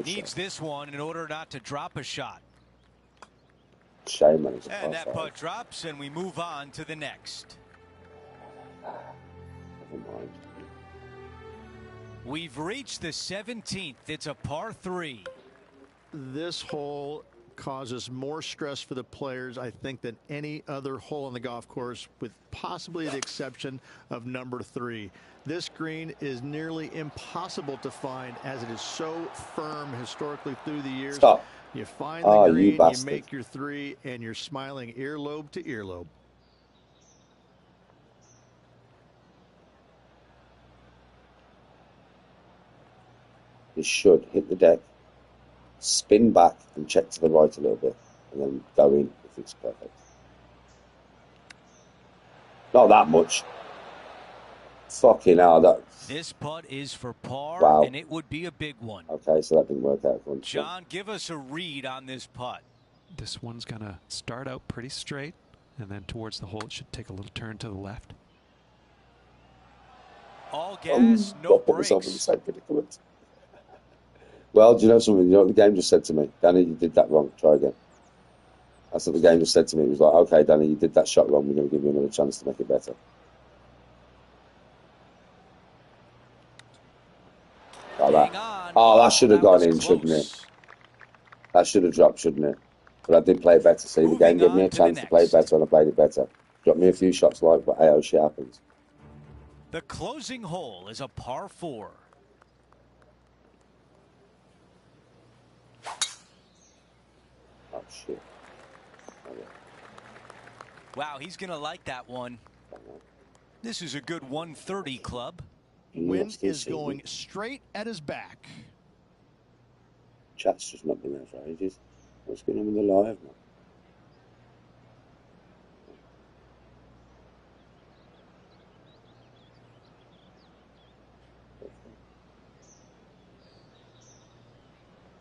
Needs this one in order not to drop a shot. Shame, man. And that putt drops, and we move on to the next. Never mind. We've reached the 17th. It's a par 3. This hole causes more stress for the players, I think, than any other hole on the golf course, with possibly the exception of number 3. This green is nearly impossible to find, as it is so firm historically through the years. Stop. You find the green, you bastard. make your 3, and you're smiling earlobe to earlobe. You should hit the deck, spin back and check to the right a little bit, and then go in if it's perfect. Not that much. Fucking hell. This putt is for par, wow. And it would be a big one. Okay, so that didn't work out. John, give us a read on this putt. This one's going to start out pretty straight, and then towards the hole it should take a little turn to the left. All gas, no brakes. In the same predicament. Well, do you know something? You know what the game just said to me? Danny, you did that wrong. Try again. That's what the game just said to me. It was like, okay, Danny, you did that shot wrong. We're going to give you another chance to make it better. Like that. Oh, that should have gone in, shouldn't it? That should have dropped, shouldn't it? But I did play better. See, the game gave me a chance to play better, and I played it better. Dropped me a few shots like, but hey, oh, shit happens. The closing hole is a par 4. Oh, shit. Okay. Wow, he's going to like that one. This is a good 130 club. Wind is going straight at his back. Chat's just not been there for ages. What's going on with the live, man?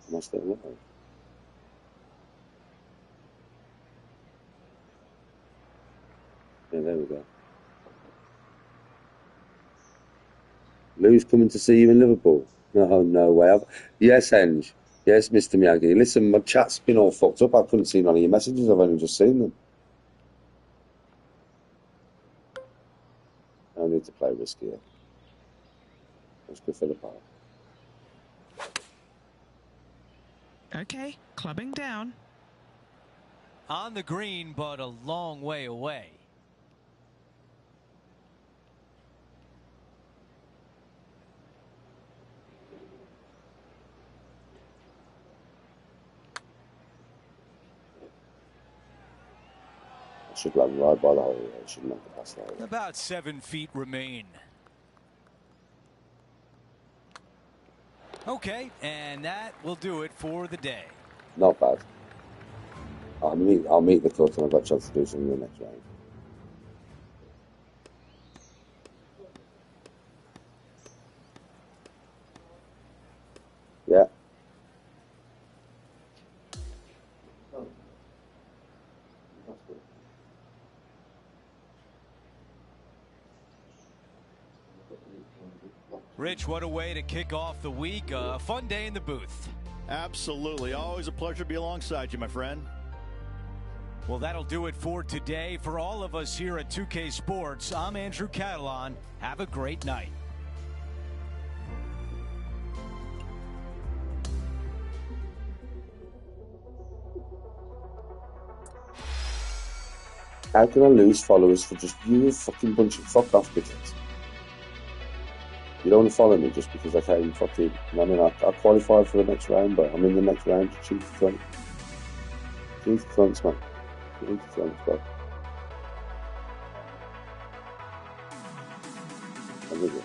Am I still live? Yeah, there we go. Lou's coming to see you in Liverpool. No way. Yes, Henge. Yes, Mr. Miyagi. Listen, my chat's been all fucked up. I couldn't see none of your messages. I've only just seen them. I need to play riskier. Let's go for the par. Okay, clubbing down. On the green, but a long way away. I should run right by the hole. I should not have passed the hole. About 7 feet remain. Okay, and that will do it for the day. Not bad. I'll meet the cut and I've got a chance to do something in the next round. Yeah. Rich, what a way to kick off the week. A fun day in the booth. Absolutely. Always a pleasure to be alongside you, my friend. Well, that'll do it for today. For all of us here at 2K Sports, I'm Andrew Catalan. Have a great night. How can I lose followers for just you, a fucking bunch of fuck off bitches? You don't want to follow me just because I came fucking. I mean, I qualified for the next round, but I'm in the next round to choose the front. Choose the fronts, man. Choose the fronts, bro. I'm with you.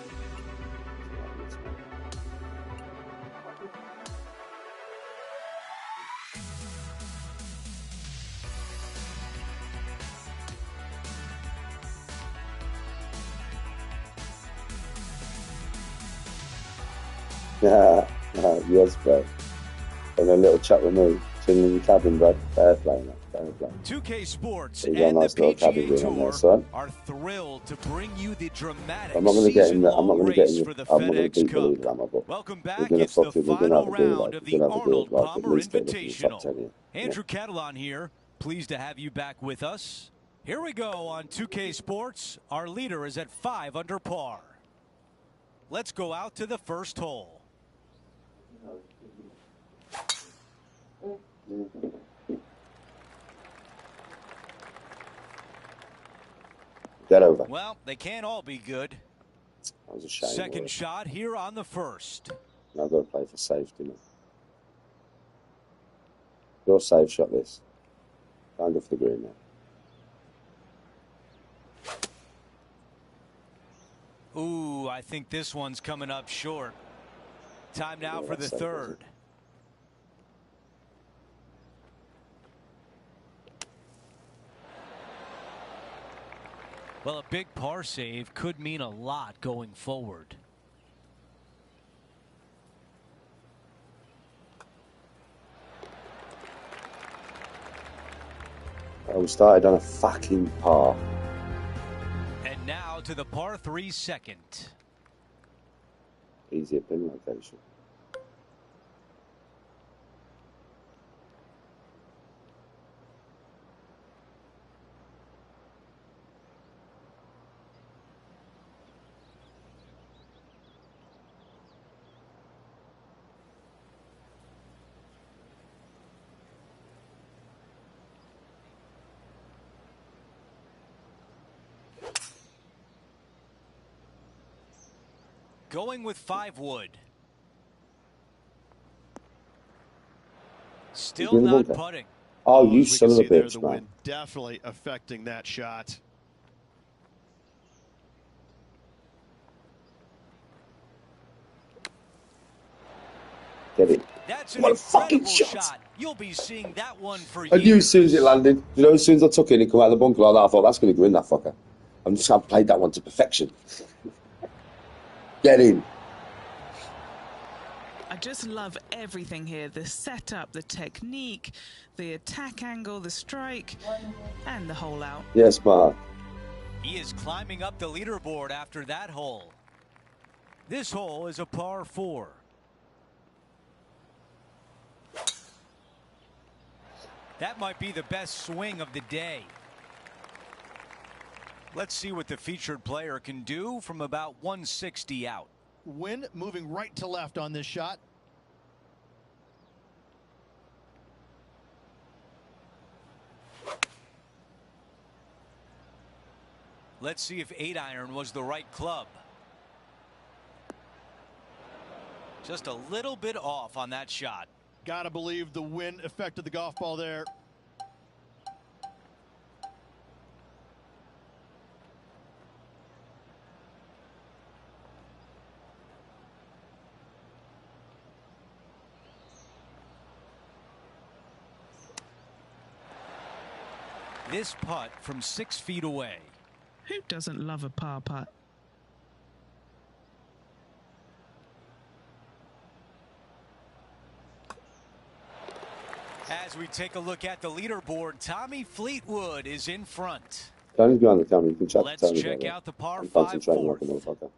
Yes, bro. And a little chat with me, chilling in the cabin, bro. Fair play, man. Fair play. 2K Sports and nice the PGA Tour are thrilled to bring you the dramatic season-long race for the FedEx Cup. Welcome back. It's the final round of the Arnold Palmer Invitational. Andrew Catalan here. Pleased to have you back with us. Here we go on 2K Sports. Our leader is at 5 under par. Let's go out to the first hole. Get over. Well, they can't all be good. That was a shame. Second shot here on the first. Now I've got to play for safety, man. Your safe shot, this. Can't go for the green now. Ooh, I think this one's coming up short. Time now for the third. Well, a big par save could mean a lot going forward. Oh, we started on a fucking par. And now to the par 3 second. Easier pin location. Going with 5 wood. Still not putting. Oh, you son of a bitch, man. Definitely affecting that shot. Get it. That's an what a fucking shot. You'll be seeing that one for years. I knew as soon as it landed. You know, as soon as I took it and it come out of the bunker like that, I thought, that's going to go in, that fucker. I've played that one to perfection. Get in. I just love everything here. The setup, the technique, the attack angle, the strike, and the hole out. Yes, Mark. He is climbing up the leaderboard after that hole. This hole is a par 4. That might be the best swing of the day. Let's see what the featured player can do from about 160 out. Wynn moving right to left on this shot. Let's see if 8-iron was the right club. Just a little bit off on that shot. Gotta believe the wind affected the golf ball there. This putt from 6 feet away. Who doesn't love a par putt? As we take a look at the leaderboard, Tommy Fleetwood is in front. Tony's behind the camera. You can chat Let's to Tony. check out the par 5 concentrating like fourth. a motherfucker.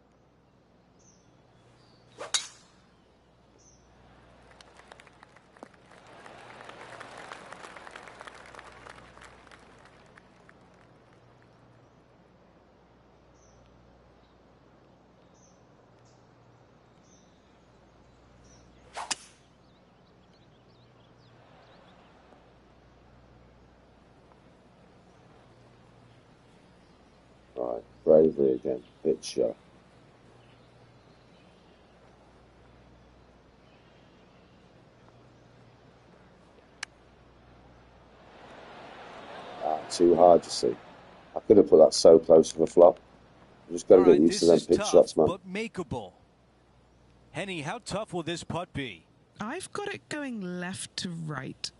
Right, bravely again. Hit shot. Too hard, you see. I could have put that so close to the flop. You just got to get used to them pitch shots, man. But makeable. Henny, how tough will this putt be? I've got it going left to right.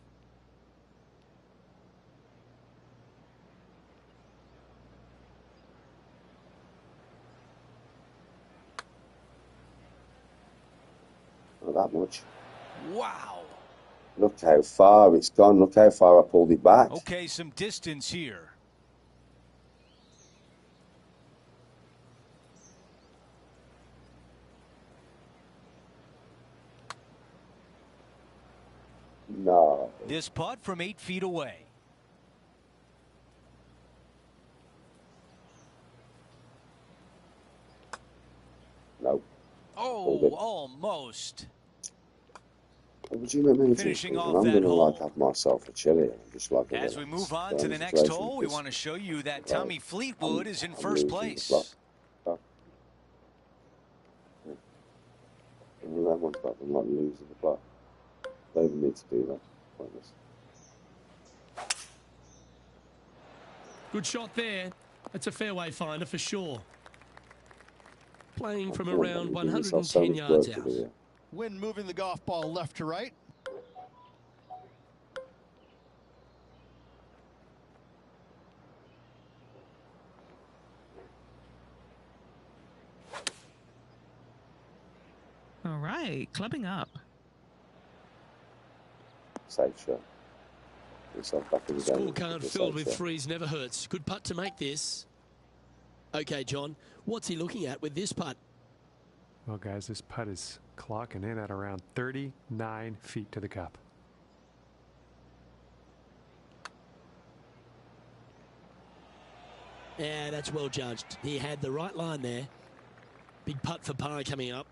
Not that much. Wow. Look how far it's gone. Look how far I pulled it back. Okay, some distance here. No. This putt from 8 feet away. No. Oh, almost. What do you make me Finishing think? off I'm that going to hole. like have myself a chili and just like As we move on to the next hole, we want to show you that Tommy Fleetwood is in first place. I'm not losing the plot. Don't even need to do that. Pointless. Good shot there. That's a fairway finder for sure. Playing from around 110 yards out. Wind moving the golf ball left to right. All right, clubbing up. Safe shot. Scorecard filled with threes never hurts. Good putt to make this. Okay, John, what's he looking at with this putt? Well, guys, this putt is clocking in at around 39 feet to the cup. Yeah, that's well judged. He had the right line there. Big putt for par coming up.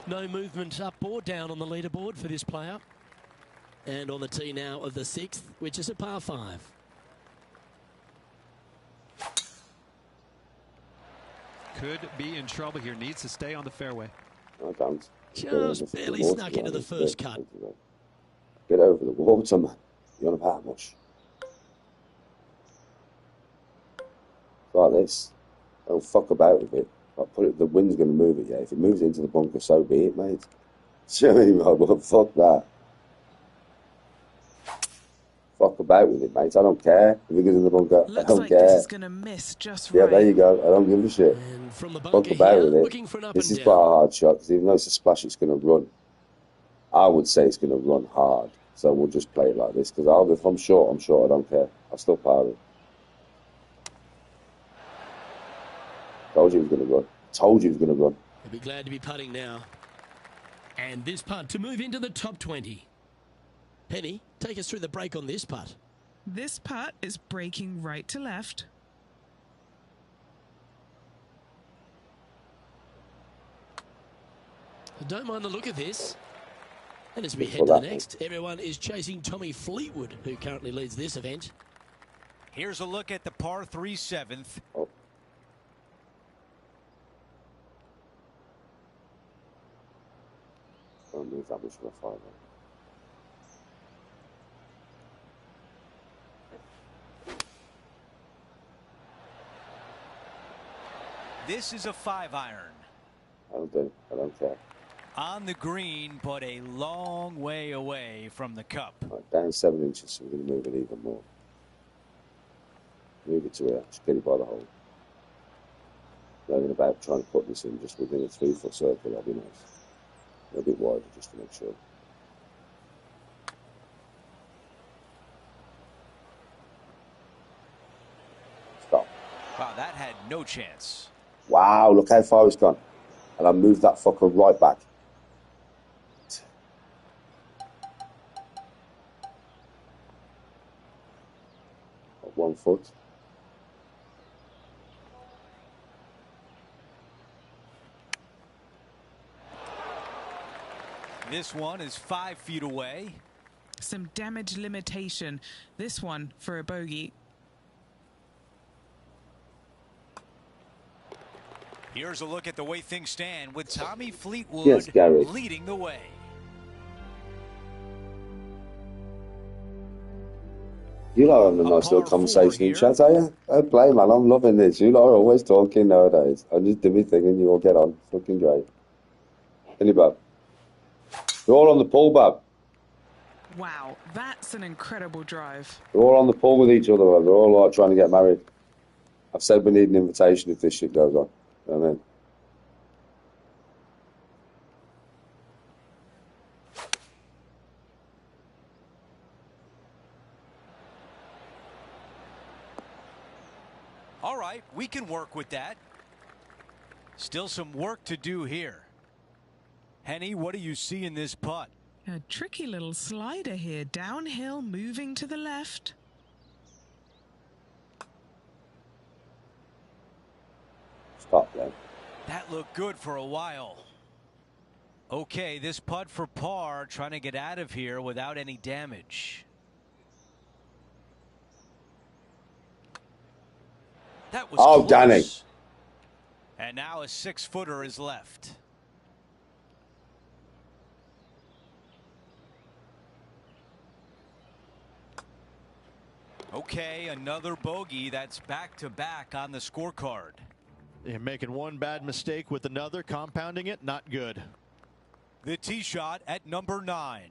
No movement up or down on the leaderboard for this player. And on the tee now of the 6th, which is a par 5. Could be in trouble here. Needs to stay on the fairway. I don't. Just barely snuck into the first cut. Get over the water, man. You're on about much. Like this. Don't fuck about with it. I'll put it. The wind's going to move it. Yeah, if it moves into the bunker, so be it, mate. Do you know what I mean? Well, fuck that. Fuck about with it, mate. I don't care if it goes in the bunker. I don't care. This is going to miss just right. Yeah, there you go. I don't give a shit. And from the Fuck about with it. This is quite a hard shot because even though it's a splash, it's going to run. I would say it's going to run hard. So we'll just play it like this because if I'm short, I'm short. I don't care. I'll still par it. Told you he was going to run. Told you he was going to run. He'll be glad to be putting now. And this putt to move into the top 20. Penny, take us through the break on this putt. This putt is breaking right to left. I don't mind the look of this. And as we head to the next, everyone is chasing Tommy Fleetwood, who currently leads this event. Here's a look at the par 3 7th. Oh. Don't move that much for a 5. This is a 5-iron. I don't care. On the green, but a long way away from the cup. Right, down 7 inches, so we're going to move it even more. Move it to here. Just get it by the hole. Not about trying to put this in just within a 3-foot circle. That'd be nice. A bit wider just to make sure. Stop. Wow, that had no chance. Wow, look how far it's gone. And I moved that fucker right back. At 1 foot. This one is 5 feet away. Some damage limitation. This one for a bogey. Here's a look at the way things stand with Tommy Fleetwood leading the way. You lot are having a nice little conversation in chat, are you? I play, man. I'm loving this. You lot are always talking nowadays. I just do my thing and you all get on. Fucking great. Anybody? They're all on the pool, Bab. Wow, that's an incredible drive. They're all on the pool with each other. They're all like trying to get married. I've said we need an invitation if this shit goes on. You know what I mean? All right, we can work with that. Still some work to do here. Henny, what do you see in this putt? A tricky little slider here. Downhill, moving to the left. Stop then. That looked good for a while. Okay, this putt for par, trying to get out of here without any damage. That was close. Danny. And now a 6-footer is left. Okay, another bogey. That's back-to-back on the scorecard. And making one bad mistake with another, compounding it, not good. The tee shot at number 9.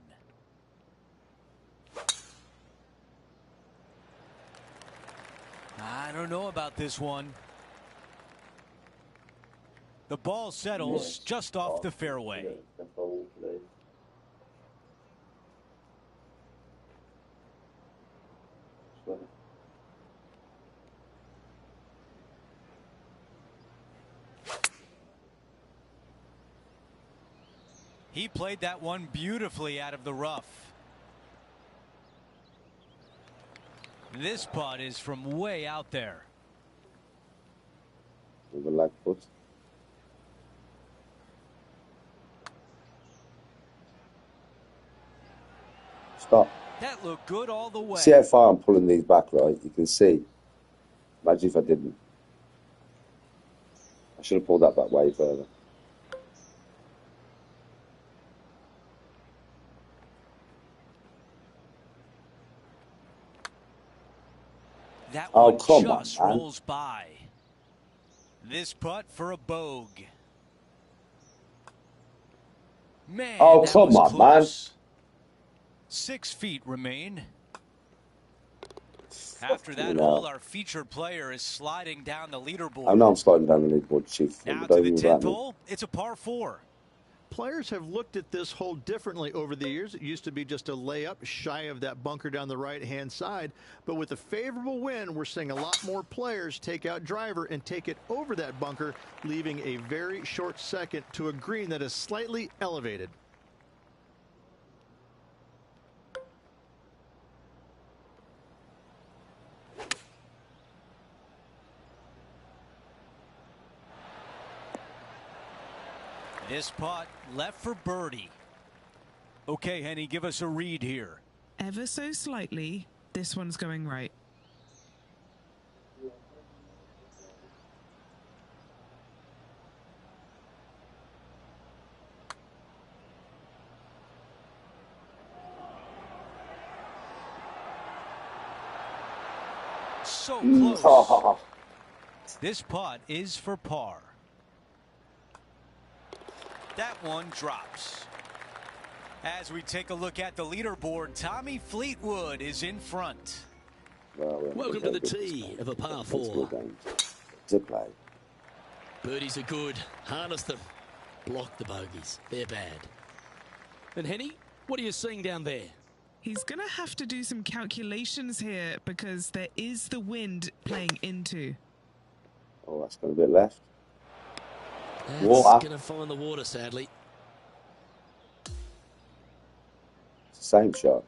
I don't know about this one. The ball settles just off the fairway. He played that one beautifully out of the rough. This putt is from way out there. With the leg foot. Stop. That looked good all the way. See how far I'm pulling these back, right? You can see. Imagine if I didn't. I should have pulled that back way further. That one just on, rolls by. This putt for a bogey. Man, come on, close. 6 feet remain. After that hole, our featured player is sliding down the leaderboard. I know I'm sliding down the leaderboard, Chief. Now to the 10th hole, it's a par 4. Players have looked at this hole differently over the years. It used to be just a layup shy of that bunker down the right-hand side. But with a favorable wind, we're seeing a lot more players take out driver and take it over that bunker, leaving a very short second to a green that is slightly elevated. This putt left for birdie. Okay, Henny, give us a read here. Ever so slightly, this one's going right. So close. This putt is for par. That one drops. As we take a look at the leaderboard, Tommy Fleetwood is in front. Welcome to the tee of a par 4. To play. Birdies are good. Harness them. Block the bogeys. They're bad. And Henny, what are you seeing down there? He's going to have to do some calculations here because there is the wind playing into. Oh, that's got a bit left. That's going to find the water, sadly. It's the same shot.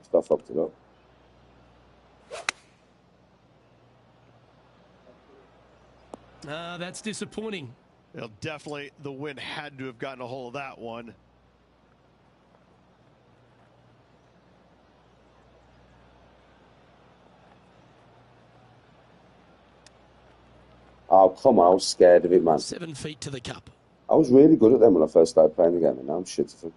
Just off up to up. That's disappointing. Well, definitely the wind had to have gotten a hold of that one. Oh, come on. I was scared of it, man. 7 feet to the cup. I was really good at them when I first started playing the game, and now I'm shit at them.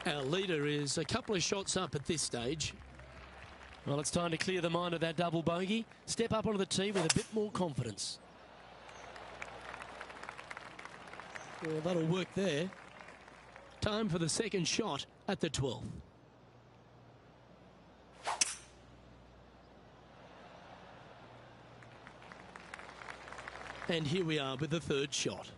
Our leader is a couple of shots up at this stage. Well, it's time to clear the mind of that double bogey. Step up onto the tee with a bit more confidence. Well, that'll work there. Time for the second shot at the 12th. And here we are with the third shot.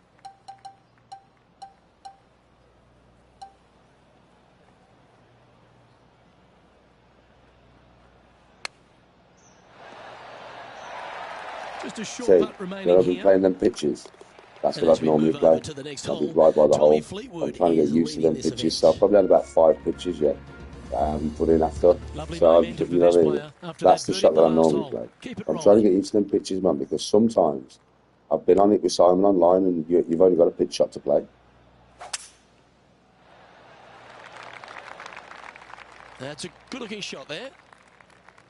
Just a short putt remaining I've been here. playing them pitches. That's what I've normally played. I'll be right by the hole. I'm trying to get used to them pitches, so I've probably had about 5 pitches yet. put in after. Lovely So, momentum for you know this what I mean? player after That's that the birdie shot in that the I last normally hole. play. Keep it I'm trying to rolling. get used to them pitches, man, because sometimes I've been on it with Simon online and you've only got a pitch shot to play. That's a good-looking shot there.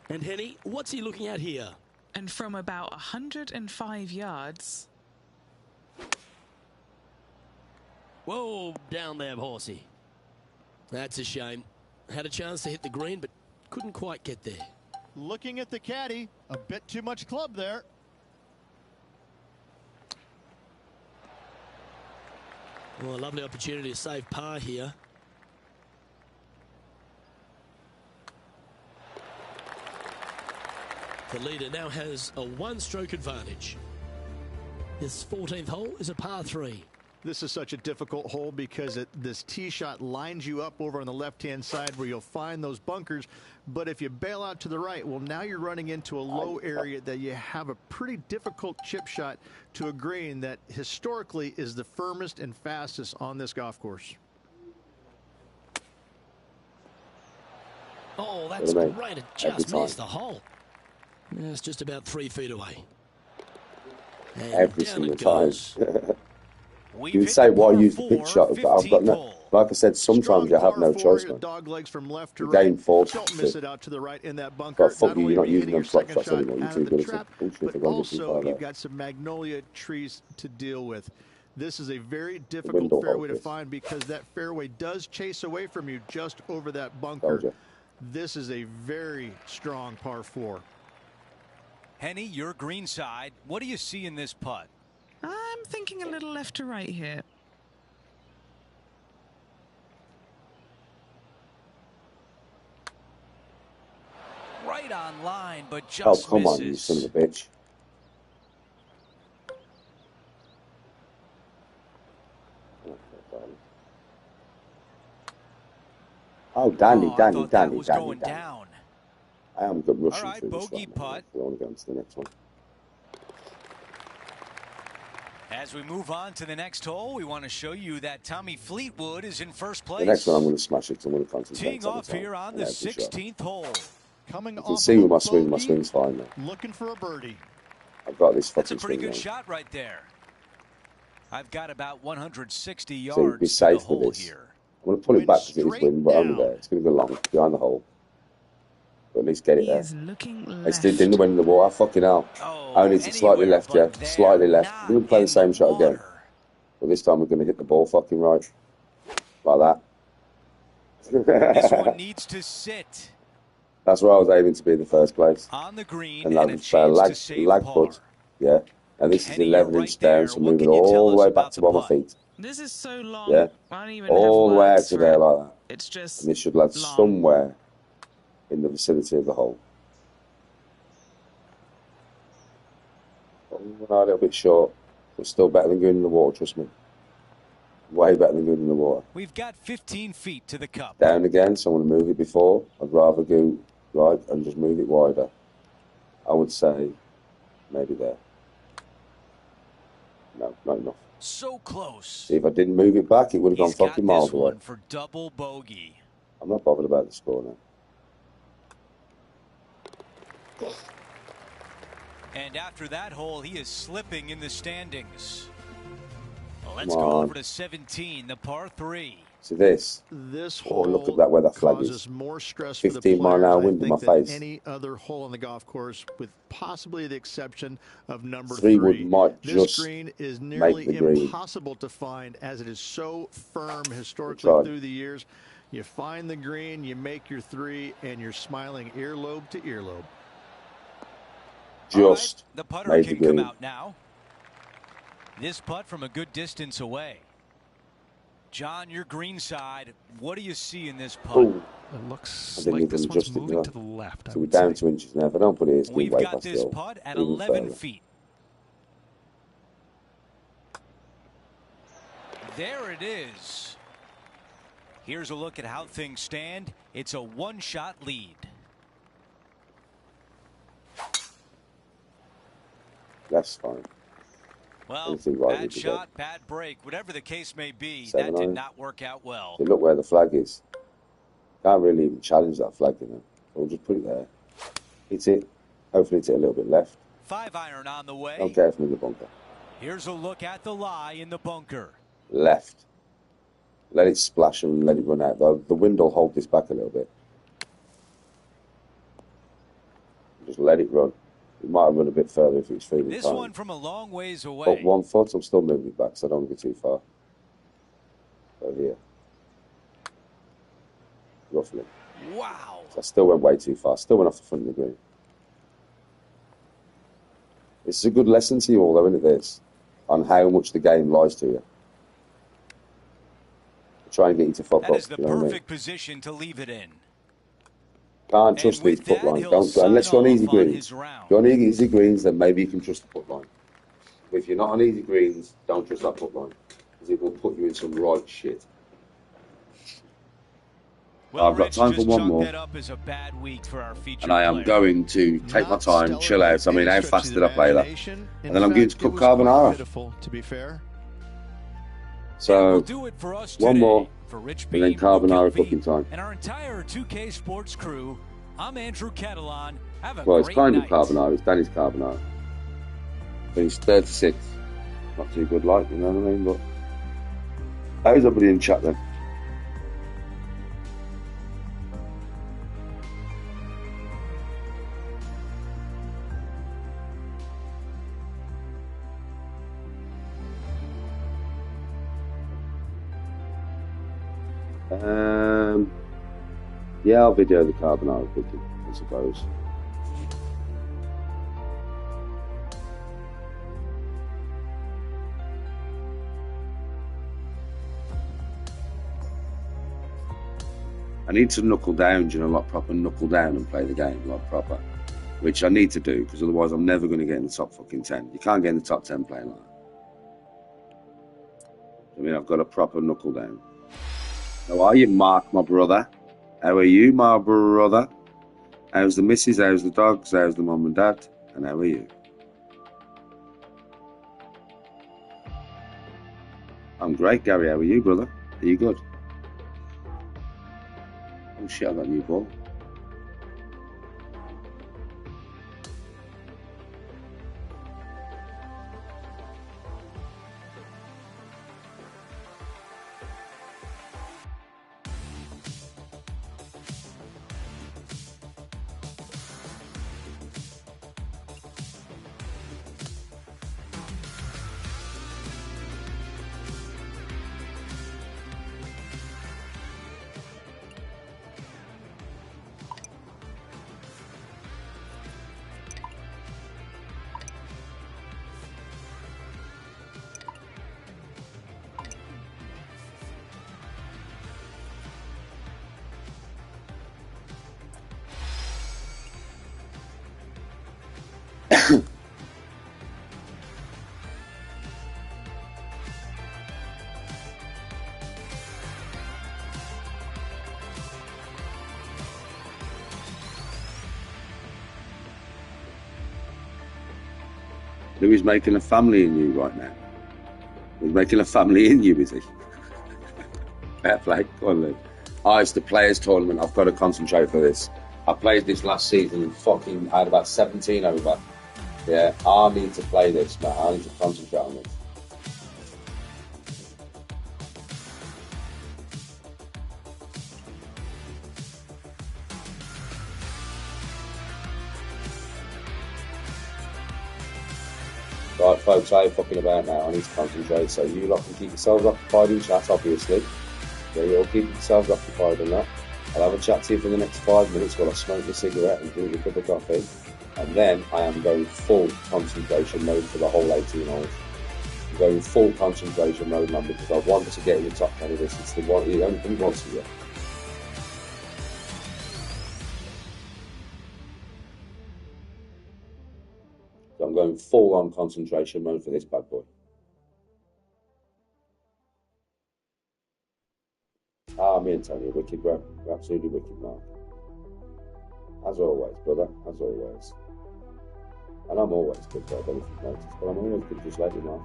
And Henny, what's he looking at here? And from about 105 yards. Whoa, down there, horsey. That's a shame. Had a chance to hit the green, but couldn't quite get there. Looking at the caddy, a bit too much club there. Well, a lovely opportunity to save par here. The leader now has a one-stroke advantage. His 14th hole is a par 3. This is such a difficult hole because this tee shot lines you up over on the left-hand side where you'll find those bunkers. But if you bail out to the right, well, now you're running into a low area that you have a pretty difficult chip shot to a green that historically is the firmest and fastest on this golf course. Oh, that's great. It just missed the hole. Yeah, it's just about 3 feet away. And Every down single it goes. time. You would say, why use the pitch shot? But I've got no. Like I said, sometimes you have no choice, man. Dog legs from left to The right. game forces Don't you miss to. it out to the right in that bunker. But fuck Not you, only you're are not you using hitting them your slot second shots shot anymore. You're out too of the good at trap, it. but also you've got some magnolia trees to deal with. This is a very difficult fairway to find because that fairway does chase away from you just over that bunker. This is a very strong par 4. Henny, your green side. What do you see in this putt? I'm thinking a little left to right here. Right on line, but just come misses. on, you son of a bitch. Oh, Danny. I am good rushing all right, through bogey this putt. We want to go on to the next one. As we move on to the next hole, we want to show you that Tommy Fleetwood is in first place. The next one I'm going to smash it because I'm going to concentrate. Teeing off here on the 16th hole. Coming off, you can see with my swing, my swing's fine now. Looking for a birdie. I've got this fucking That's a pretty good on. shot right there. I've got about 160 yards so be safe to the hole with this. here. I'm going to pull it back to get his wind, but only there. It's going to go long behind the hole. But at least get it there. Is looking left. It's didn't win the water. Fucking hell. Only it's slightly left, yeah. Slightly left. We're going to play the same shot again. But this time we're going to hit the ball fucking right. Like that. This one needs to sit. That's where I was aiming to be in the first place. On the green and a chance to lag putt. Yeah. And this is 11-inch down, so moving all the way back to my feet. This is so long. Yeah. I don't even all have the way out words to for there it. like that. It's just and this should land long. somewhere in the vicinity of the hole. Oh, no, a little bit short, but still better than going in the water, trust me. Way better than going in the water. We've got 15 feet to the cup. Down again, so I'm going to move it before. I'd rather go right and just move it wider. I would say maybe there. No, not enough. So close. See, if I didn't move it back, it would have gone fucking miles away. For double bogey. I'm not bothered about the score now. And after that hole, he is slipping in the standings. Let's go over to 17, the par 3. So this hole, look at that where that flag is. More stress 15 mile an hour wind in my face. Any other hole on the golf course, with possibly the exception of number 3. 3 wood might this just green is nearly impossible to find, as it is so firm historically through the years. You find the green, you make your 3, and you're smiling earlobe to earlobe. Just the putter can come out now. This putt from a good distance away. John, your green side, what do you see in this putt? Ooh. It looks like this one's moving to the left. So we're down 2 inches now. If I don't put it, it's going We've way got past this the putt at 11 feet. There it is. Here's a look at how things stand. It's a one-shot lead. That's fine. Well, bad shot, bad break, whatever the case may be, that did not work out well. So look where the flag is. Can't really even challenge that flag, you know. So we'll just put it there. Hit it. Hopefully hit it a little bit left. 5-iron on the way. Don't care if I'm in the bunker. Here's a look at the lie in the bunker. Left. Let it splash and let it run out. The wind will hold this back a little bit. Just let it run. It might run a bit further if it's feeling This fine. one from a long ways away. Up 1 foot, I'm still moving it back, so I don't want to go too far. So here. Roughly. Wow. So I still went way too far. Still went off the front of the green. This is a good lesson to you all, though, isn't it, this? On how much the game lies to you. Try and get you to fuck that up. Is the you know perfect position to leave it in. Can't trust these put lines. Don't, unless you're on easy greens. If you're on easy greens, then maybe you can trust the put line. But if you're not on easy greens, don't trust that put line. Because it will put you in some right shit. Well, I've got time for one more. That up as a bad week for our and I am going to take my time, chill out. I mean, how fast did I play that? And then I'm going to cook carbonara. To be fair. So, one more, and then carbonara cooking time. And our entire 2K Sports crew, I'm Andrew Catalan. Have a well, it's kind night. of carbonara. It's Danny's carbonara. Finished 36. Not too good, like, you know what I mean? But how's everybody in chat then? Yeah, I'll video the carbonara cooking, I suppose. I need to knuckle down, you know, like proper knuckle down and play the game, like proper. Which I need to do, because otherwise I'm never going to get in the top fucking 10. You can't get in the top 10 playing like that. I mean, I've got a proper knuckle down. How are you, Mark, my brother? How are you, my brother? How's the missus? How's the dogs? How's the mum and dad? And how are you? I'm great, Gary. How are you, brother? Are you good? Oh shit, I got a new ball. Louis making a family in you right now. He's making a family in you, is he? Fair play. Go on, Lou. Oh, it's the Players Tournament. I've got to concentrate for this. I played this last season and fucking I had about 17 over. Yeah, I need to play this, man. I need to concentrate on this. Right, folks, I ain't fucking about now. I need to concentrate. So you lot can keep yourselves occupied in chat, obviously. Yeah, you'll keep yourselves occupied in that. I'll have a chat to you for the next 5 minutes while I smoke a cigarette and drink a cup of coffee. And then I am going full concentration mode for the whole 18 holes. I'm going full concentration mode, man, because I want to get in the top 10 of this. It's the one, the only thing I want to get. So I'm going full on concentration mode for this bad boy. Me and Tony are wicked, bro. We're absolutely wicked, Mark. As always, brother. As always. And I'm always good, bro. I don't know if you've noticed, but I'm always good just lately, Mark.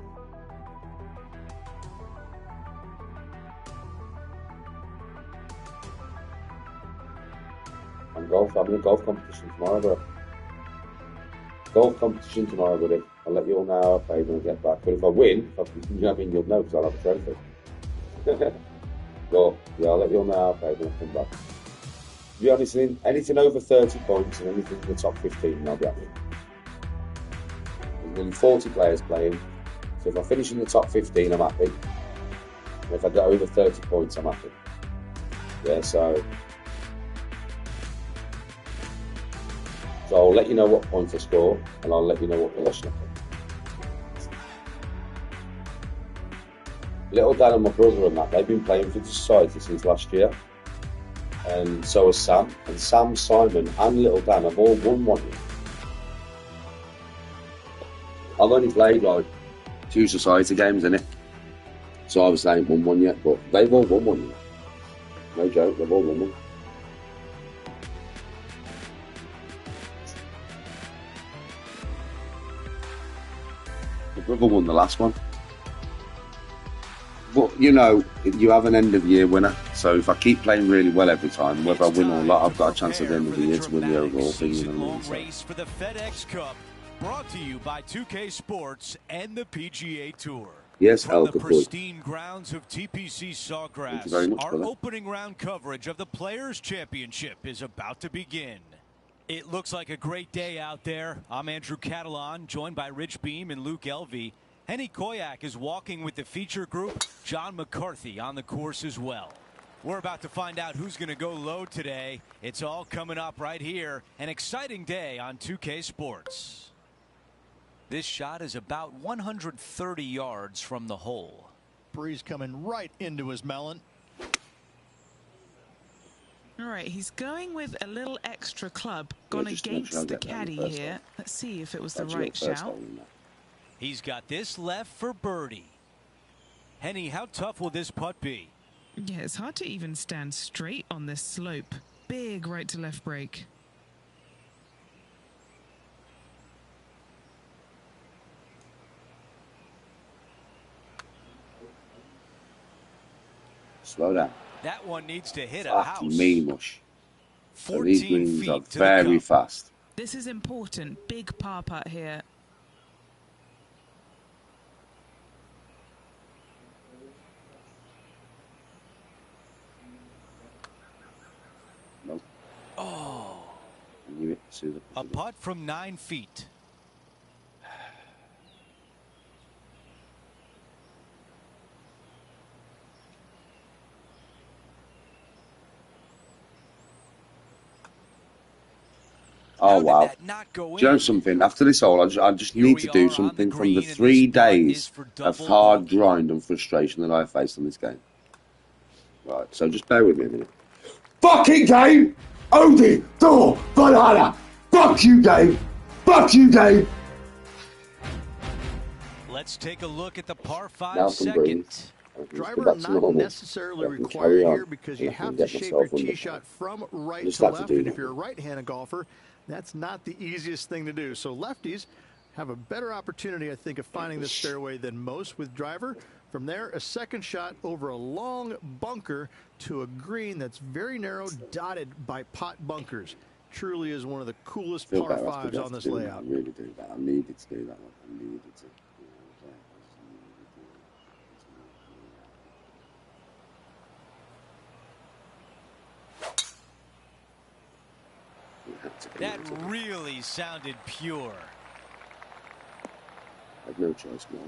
And golf. I'm in a golf competition tomorrow, bro. Golf competition tomorrow, buddy. I'll let you all know how I played when I get back. But if I win, you know what I mean, you'll know because I'll have a trophy. But yeah, I'll let you all know how I played when I come back. To be honest, anything over 30 points and anything in the top 15, I'll be happy. There's nearly 40 players playing. So if I finish in the top 15, I'm happy. And if I get over 30 points, I'm happy. Yeah, so I'll let you know what points I score, and I'll let you know what position I put. Little Dan and my brother and that, they've been playing for the society since last year. And so has Sam. And Sam, Simon and Little Dan have all won one year. I've only played like 2 society games, innit? So obviously I ain't won one yet, but they've all won one year. No joke, they've all won one. My brother won the last one. But, you know, you have an end-of-year winner. So if I keep playing really well every time, whether I win or not, I've got a chance at the end of the year to win the overall thing. You know what I mean? Race for the FedEx Cup, brought to you by 2K Sports and the PGA Tour. Yes, From the pristine grounds of TPC Sawgrass, our opening round coverage of the Players' Championship is about to begin. It looks like a great day out there. I'm Andrew Catalan, joined by Rich Beam and Luke Elvey. Henny Koyak is walking with the feature group. John McCarthy on the course as well. We're about to find out who's going to go low today. It's all coming up right here. An exciting day on 2K Sports. This shot is about 130 yards from the hole. Breeze coming right into his melon. All right, he's going with a little extra club. Gone against the caddy here. Let's see if it was the right shout. He's got this left for birdie. Henny, how tough will this putt be? Yeah, it's hard to even stand straight on this slope. Big right to left break. Slow down. That one needs to hit a house. Mush. 14 these greens feet are to very fast. This is important. Big par putt here. Nope. Oh. A putt from 9 feet. Oh, wow. Do you know something? After this hole, I just need to do something from the 3 days of hard grind and frustration that I faced on this game. Right, so just bear with me a minute. Fucking game! Odie, Thor, Banana! Fuck you, game! Fuck you, game! Let's take a look at the par 5 second. Driver not necessarily required here because you have to shape your tee shot from right to left. And if you're a right-handed golfer, that's not the easiest thing to do. So lefties have a better opportunity, I think, of finding this fairway than most with driver. From there, a second shot over a long bunker to a green that's very narrow, dotted by pot bunkers. Truly is one of the coolest par 5s on this layout. I really do that. I needed to do that. I needed to. That really sounded pure. I had no choice, man.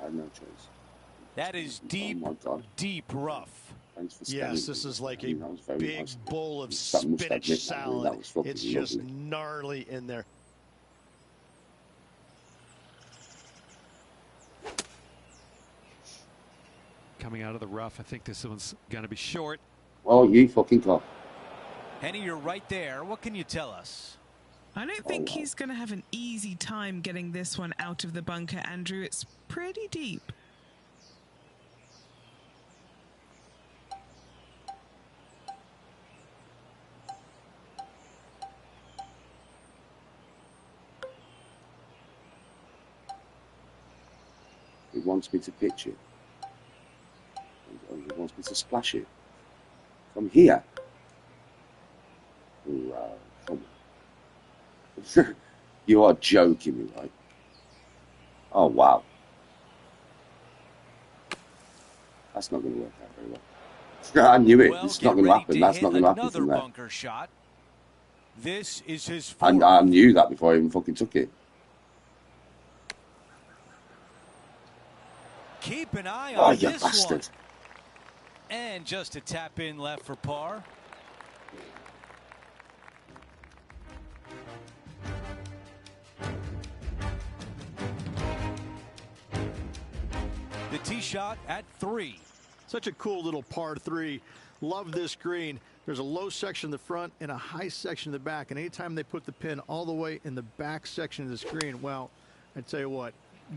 I had no choice. That is deep, deep rough. Yes, this is like a big bowl of spinach salad. It's just gnarly in there. Coming out of the rough, I think this one's going to be short. Oh, you fucking clock. Henny, you're right there. What can you tell us? I don't think he's going to have an easy time getting this one out of the bunker, Andrew. It's pretty deep. He wants me to pitch it. He wants me to splash it. From here. Wow, come on. You are joking me, right? Oh, wow. That's not going to work out very well. I knew it. Well, It's not get going to ready happen. to That's hit not going to happen another from there. bunker shot. This is his And fourth. I knew that before I even fucking took it. Keep an eye Oh, on you this bastard. one. And just a tap in left for par. The tee shot at 3. Such a cool little par 3. Love this green. There's a low section in the front and a high section in the back. And anytime they put the pin all the way in the back section of this green, well, I tell you what,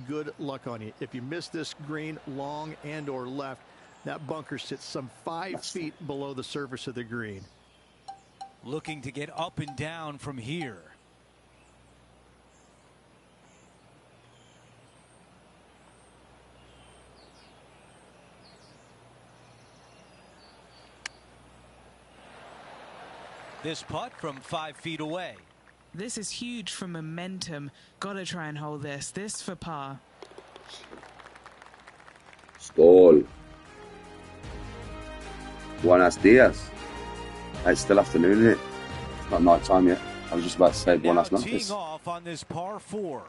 good luck on you. If you miss this green long and or left, that bunker sits some 5 feet below the surface of the green. Looking to get up and down from here. This putt from 5 feet away. This is huge for momentum. Gotta try and hold this. This for par. Skål. Buenos dias. It's still afternoon, isn't it? It's not night time yet. I was just about to say buenas Now noches. teeing off on this par 4.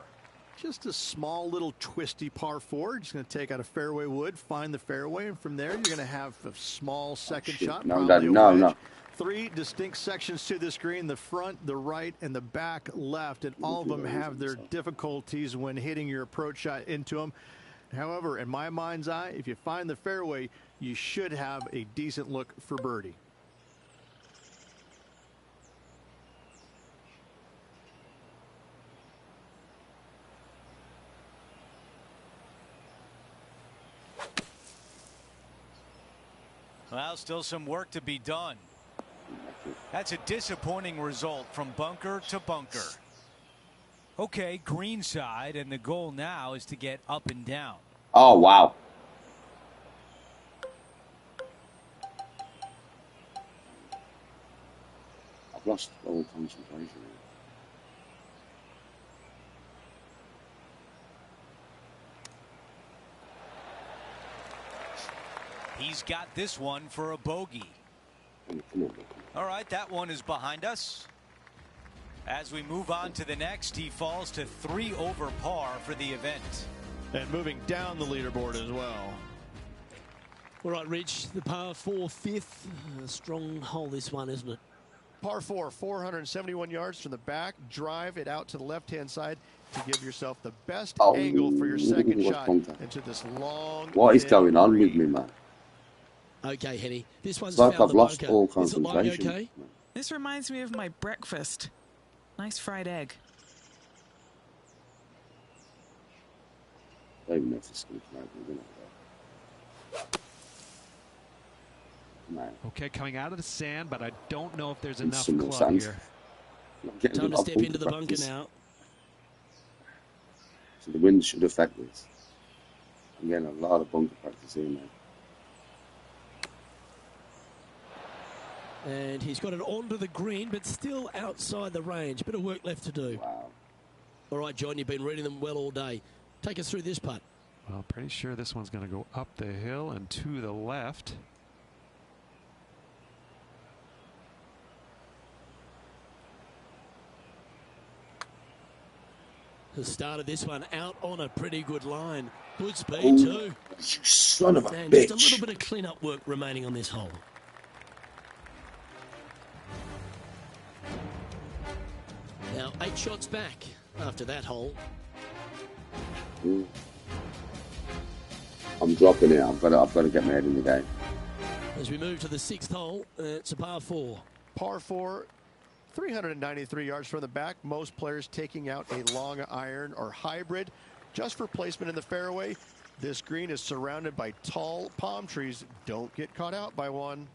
Just a small little twisty par 4. Just going to take out a fairway wood, find the fairway, and from there you're going to have a small second shot. No, probably a no, wedge. no. 3 distinct sections to this green, the front, the right, and the back left, and all of them have their difficulties when hitting your approach shot into them. However, in my mind's eye, if you find the fairway, you should have a decent look for birdie. Well, still some work to be done. That's a disappointing result from bunker to bunker. Okay, green side, and the goal now is to get up and down. Oh, wow. I've lost all concentration. He's got this one for a bogey. All right, that one is behind us. As we move on to the next, he falls to 3 over par for the event. And moving down the leaderboard as well. All right, Rich, the par 4 fifth. A strong hole, this one, isn't it? Par 4, 471 yards from the back. Drive it out to the left-hand side to give yourself the best angle for your second shot into this long. What is going on with me, man? Okay, Henny. This one's It's like found I've lost bunker. all Is it lying concentration. okay? This reminds me of my breakfast. Nice fried egg. I don't even know if it's going to come out. Man. Okay, coming out of the sand, but I don't know if there's And enough some more club sand. here. Time to step into the bunker now. So the wind should affect this. I'm getting a lot of bunker practice here now. And he's got it onto the green, but still outside the range. Bit of work left to do. Wow. All right, John, you've been reading them well all day. Take us through this putt. Well, pretty sure this one's going to go up the hill and to the left. The start of this one out on a pretty good line. Good speed too. You son of a And bitch. just a little bit of clean-up work remaining on this hole. Now 8 shots back after that hole. I'm dropping it. I've got to get my head in the game. As we move to the 6th hole, it's a par 4. Par 4, 393 yards from the back. Most players taking out a long iron or hybrid just for placement in the fairway. This green is surrounded by tall palm trees. Don't get caught out by one.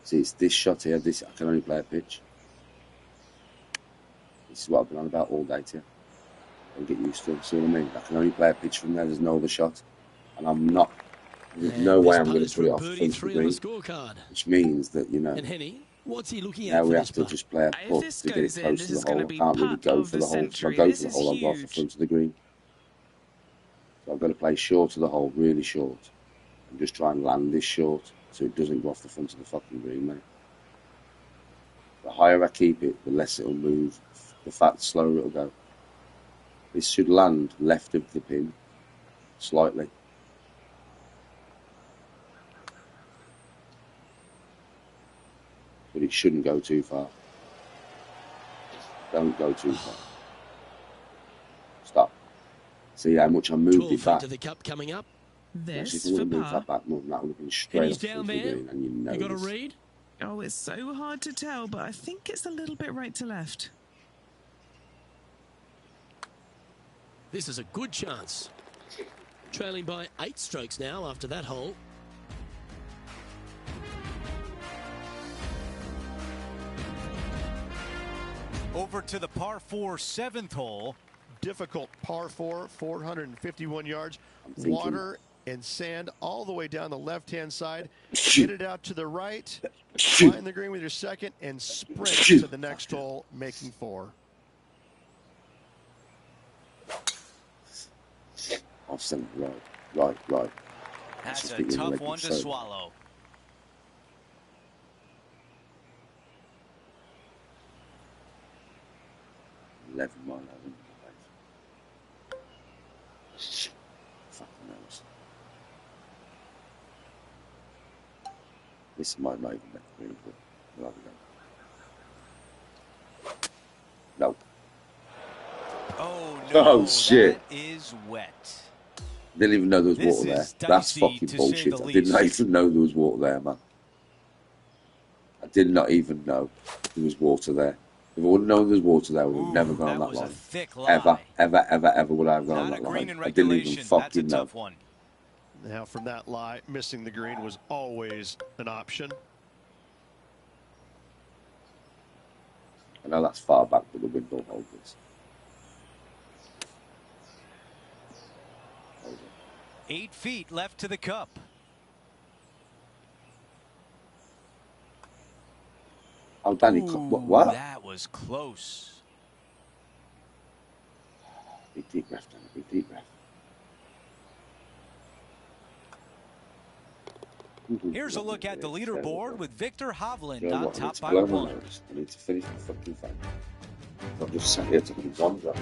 See, it's this shot here. I can only play a pitch. This is what I've been on about all day to you. Don't get used to it, see what I mean? I can only play a pitch from there, there's no other shot. And I'm not, there's no way I'm going to put it off the front of the green. Which means that, you know, and Henny, what's he looking now at we for have this to putt? just play a putt to get it close to the hole. I can't really go for the hole. If I go for the hole, I'll go off the front of the green. So I've got to play short of the hole, really short. And just try and land this short so it doesn't go off the front of the fucking green, mate. The higher I keep it, the less it'll move. The slower it'll go. This should land left of the pin, slightly. But it shouldn't go too far. Don't go too far. Stop. See how much I moved it back. To the cup coming up. This if I would have moved that back more, that would have been straight off the front of the green, and you know you got a read? Oh, it's so hard to tell, but I think it's a little bit right to left. This is a good chance. Trailing by 8 strokes now after that hole. Over to the par 4 7th hole. Difficult par 4, 451 yards. Water and sand all the way down the left-hand side. Get it out to the right. Find the green with your second and sprint to the next hole, making 4. I've sent it right. That's a tough one to swallow. $11 Fucking knows. This might not even make the green, but we'll have a go. Nope. Oh no! Oh shit! That is wet. Didn't even know there was water there. That's fucking bullshit. I did not even know there was water there, man. I did not even know there was water there. If I wouldn't known there was water there, I would have never gone on that line. Ever would I have gone on that line. I didn't even fucking know. Now, from that lie, missing the green was always an option. I know that's far back, but the wind don't hold this. 8 feet left to the cup. Oh, Danny, what? That was close. Big deep breath, Danny. Big deep breath. Here's a look at the leaderboard with Victor Hovland on top by 1. I need to finish the fucking thing. I'm just sat here taking one drop.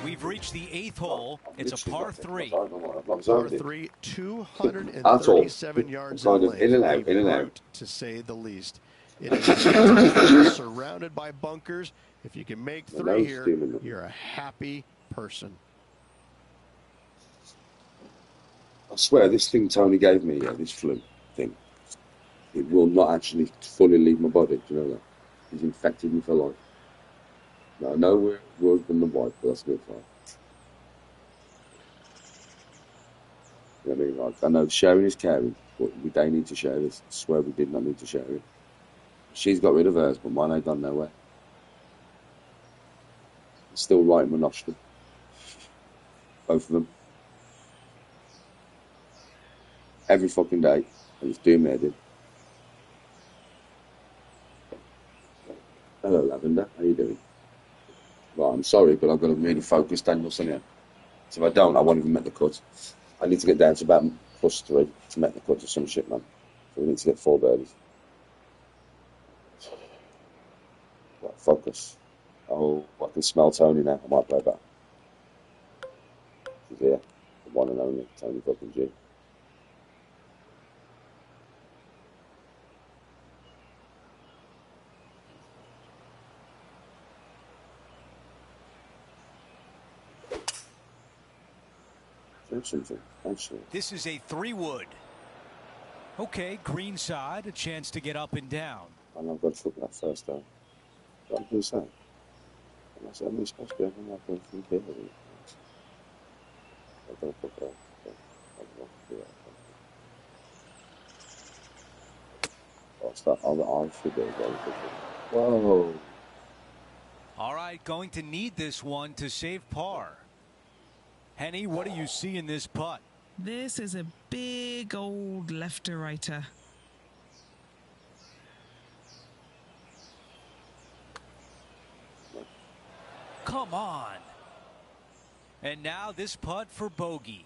We've reached the 8th hole. It's a par 3. Par 3, 237 yards in length. In and out. To say the least. It is surrounded by bunkers. If you can make 3 here, you're a happy person. I swear, this thing Tony gave me, this flu thing, it will not actually fully leave my body. Do you know that? He's infected me for life. Now, I know we're husband and wife, but that's good fine. You know what I mean? Like, I know sharing is caring, but we don't need to share this. I swear we did not need to share it. She's got rid of hers, but mine ain't gone nowhere. It's still right in my nostril. Both of them. Every fucking day. And it's doing me head in. Hello, Lavender. How you doing? Well, I'm sorry, but I've got to really focus, Danielson here. So if I don't, I won't even make the cut. I need to get down to about +3 to make the cut or some shit, man. So we need to get 4 birdies. Right, focus. Oh, I can smell Tony now. I might play back. She's here. The one and only Tony fucking G. This is a 3-wood. Okay, green side, a chance to get up and down. And I've got to look that first down. What am I saying? And I said, I'm supposed to be having that going from here. I've got to put that. I'll start on the arm for the goal. Whoa. right, going to need this one to save par. Henny, what do you see in this putt? This is a big old left-to-righter. Come on. And now this putt for bogey.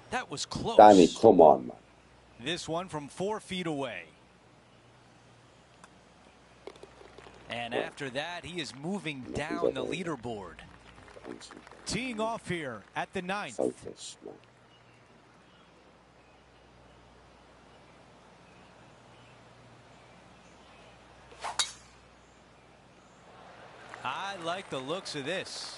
That was close. Danny, come on, man. This one from 4 feet away. And after that, he is moving down the leaderboard. Teeing off here at the 9th. Focus, man. I like the looks of this.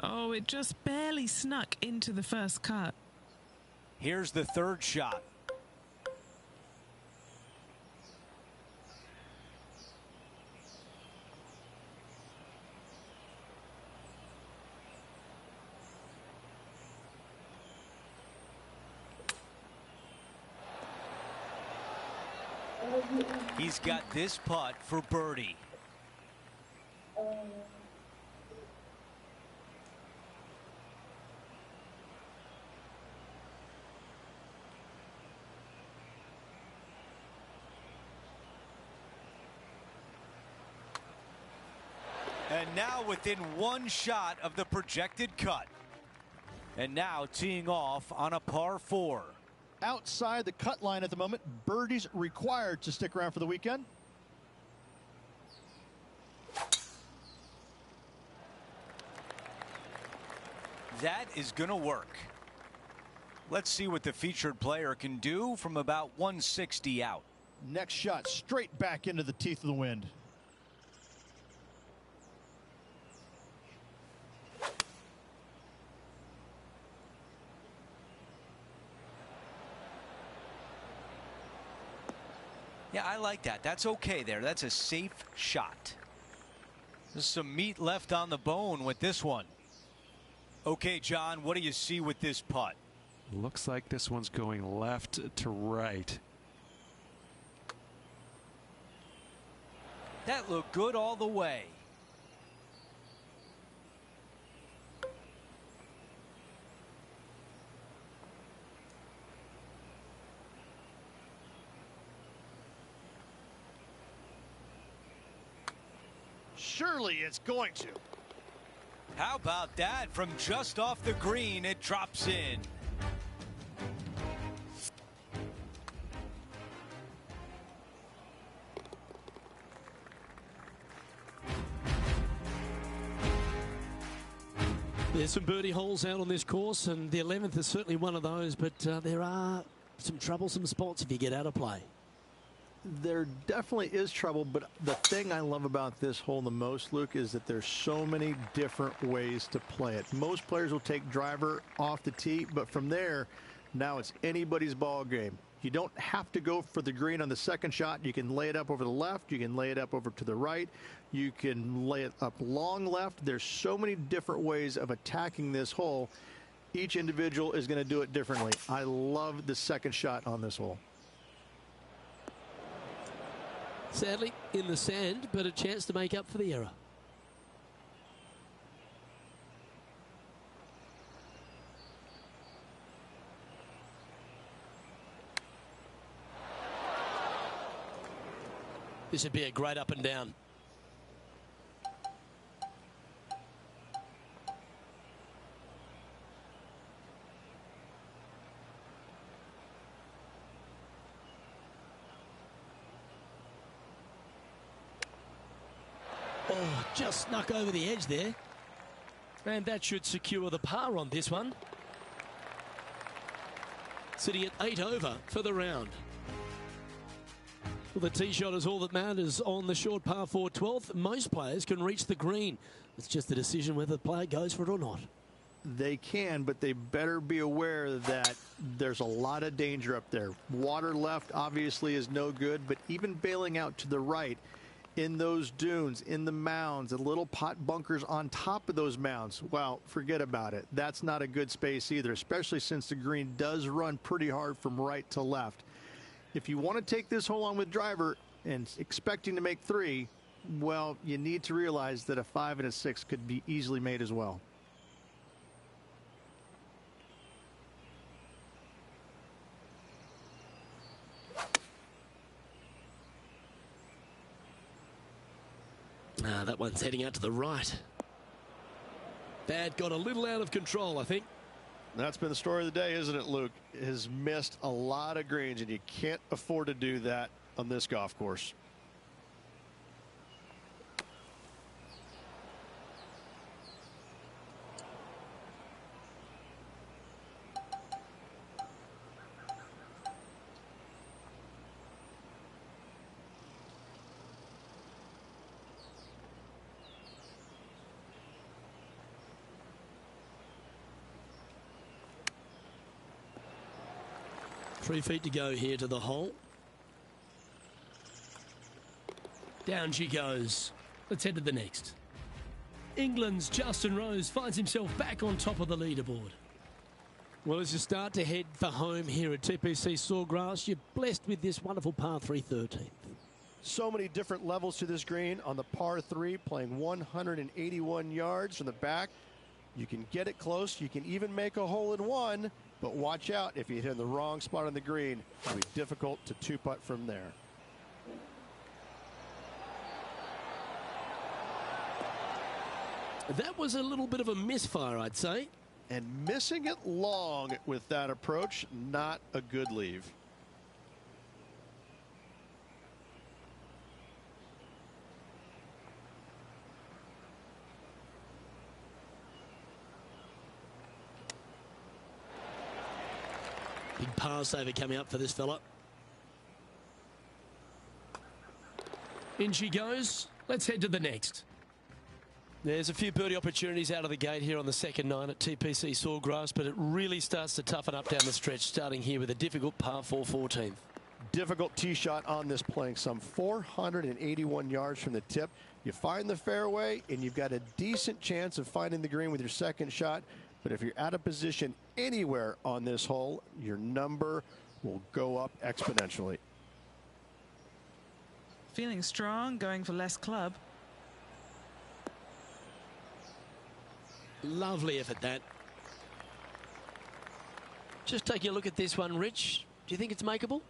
Oh, it just barely snuck into the first cut. Here's the 3rd shot. He's got this putt for birdie. And now within 1 shot of the projected cut. And now teeing off on a par 4. Outside the cut line at the moment. Birdies required to stick around for the weekend. That is going to work. Let's see what the featured player can do from about 160 out. Next shot straight back into the teeth of the wind. Yeah, I like that. That's okay there. That's a safe shot. There's some meat left on the bone with this one. Okay, John, what do you see with this putt? Looks like this one's going left to right. That looked good all the way. Surely it's going to. How about that? From just off the green, it drops in. There's some birdie holes out on this course, and the 11th is certainly one of those, but there are some troublesome spots if you get out of play. There definitely is trouble, but the thing I love about this hole the most, Luke, is that there's so many different ways to play it. Most players will take driver off the tee, but from there, now it's anybody's ball game. You don't have to go for the green on the second shot. You can lay it up over the left. You can lay it up over to the right. You can lay it up long left. There's so many different ways of attacking this hole. Each individual is going to do it differently. I love the second shot on this hole. Sadly, in the sand, but a chance to make up for the error. This would be a great up and down. Oh, just snuck over the edge there. And that should secure the par on this one. Sitting at 8 over for the round. Well, the tee shot is all that matters on the short par 4 12th. Most players can reach the green. It's just a decision whether the player goes for it or not. They can, but they better be aware that there's a lot of danger up there. Water left obviously is no good, but even bailing out to the right in those dunes, in the mounds, and little pot bunkers on top of those mounds, well, forget about it. That's not a good space either, especially since the green does run pretty hard from right to left. If you want to take this hole on with driver and expecting to make 3, well, you need to realize that a 5 and a 6 could be easily made as well. That one's heading out to the right. That got a little out of control, I think. That's been the story of the day, isn't it, Luke? Has missed a lot of greens, and you can't afford to do that on this golf course. Three feet to go here to the hole. Down she goes. Let's head to the next. England's Justin Rose finds himself back on top of the leaderboard. Well, as you start to head for home here at TPC Sawgrass, you're blessed with this wonderful par 3 13th. So many different levels to this green on the par 3, playing 181 yards from the back. You can get it close. You can even make a hole in one. But watch out, if you hit in the wrong spot on the green, it'll be difficult to two-putt from there. That was a little bit of a misfire, I'd say. And missing it long with that approach, not a good leave. Big par saver coming up for this fella. In she goes. Let's head to the next. There's a few birdie opportunities out of the gate here on the second 9 at TPC Sawgrass, but it really starts to toughen up down the stretch, starting here with a difficult par 4 14th. Difficult tee shot on this, playing some 481 yards from the tip. You find the fairway, and you've got a decent chance of finding the green with your second shot. But if you're out of position anywhere on this hole, your number will go up exponentially. Feeling strong, going for less club. Lovely effort, that. Just taking a look at this one, Rich. Do you think it's makeable?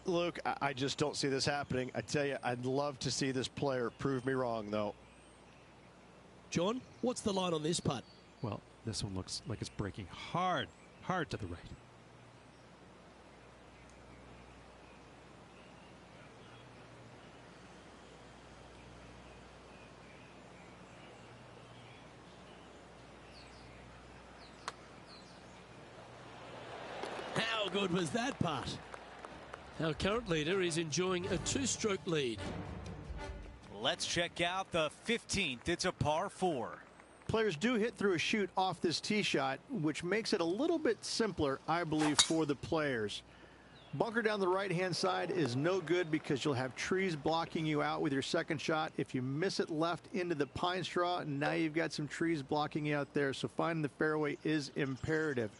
Luke, I just don't see this happening. I tell you, I'd love to see this player prove me wrong, though. John, what's the line on this putt? Well, this one looks like it's breaking hard to the right. How good was that putt? Our current leader is enjoying a 2-stroke lead. Let's check out the 15th. It's a par 4. Players do hit through a chute off this tee shot, which makes it a little bit simpler, I believe, for the players. Bunker down the right-hand side is no good because you'll have trees blocking you out with your second shot. If you miss it left into the pine straw, now you've got some trees blocking you out there, so finding the fairway is imperative.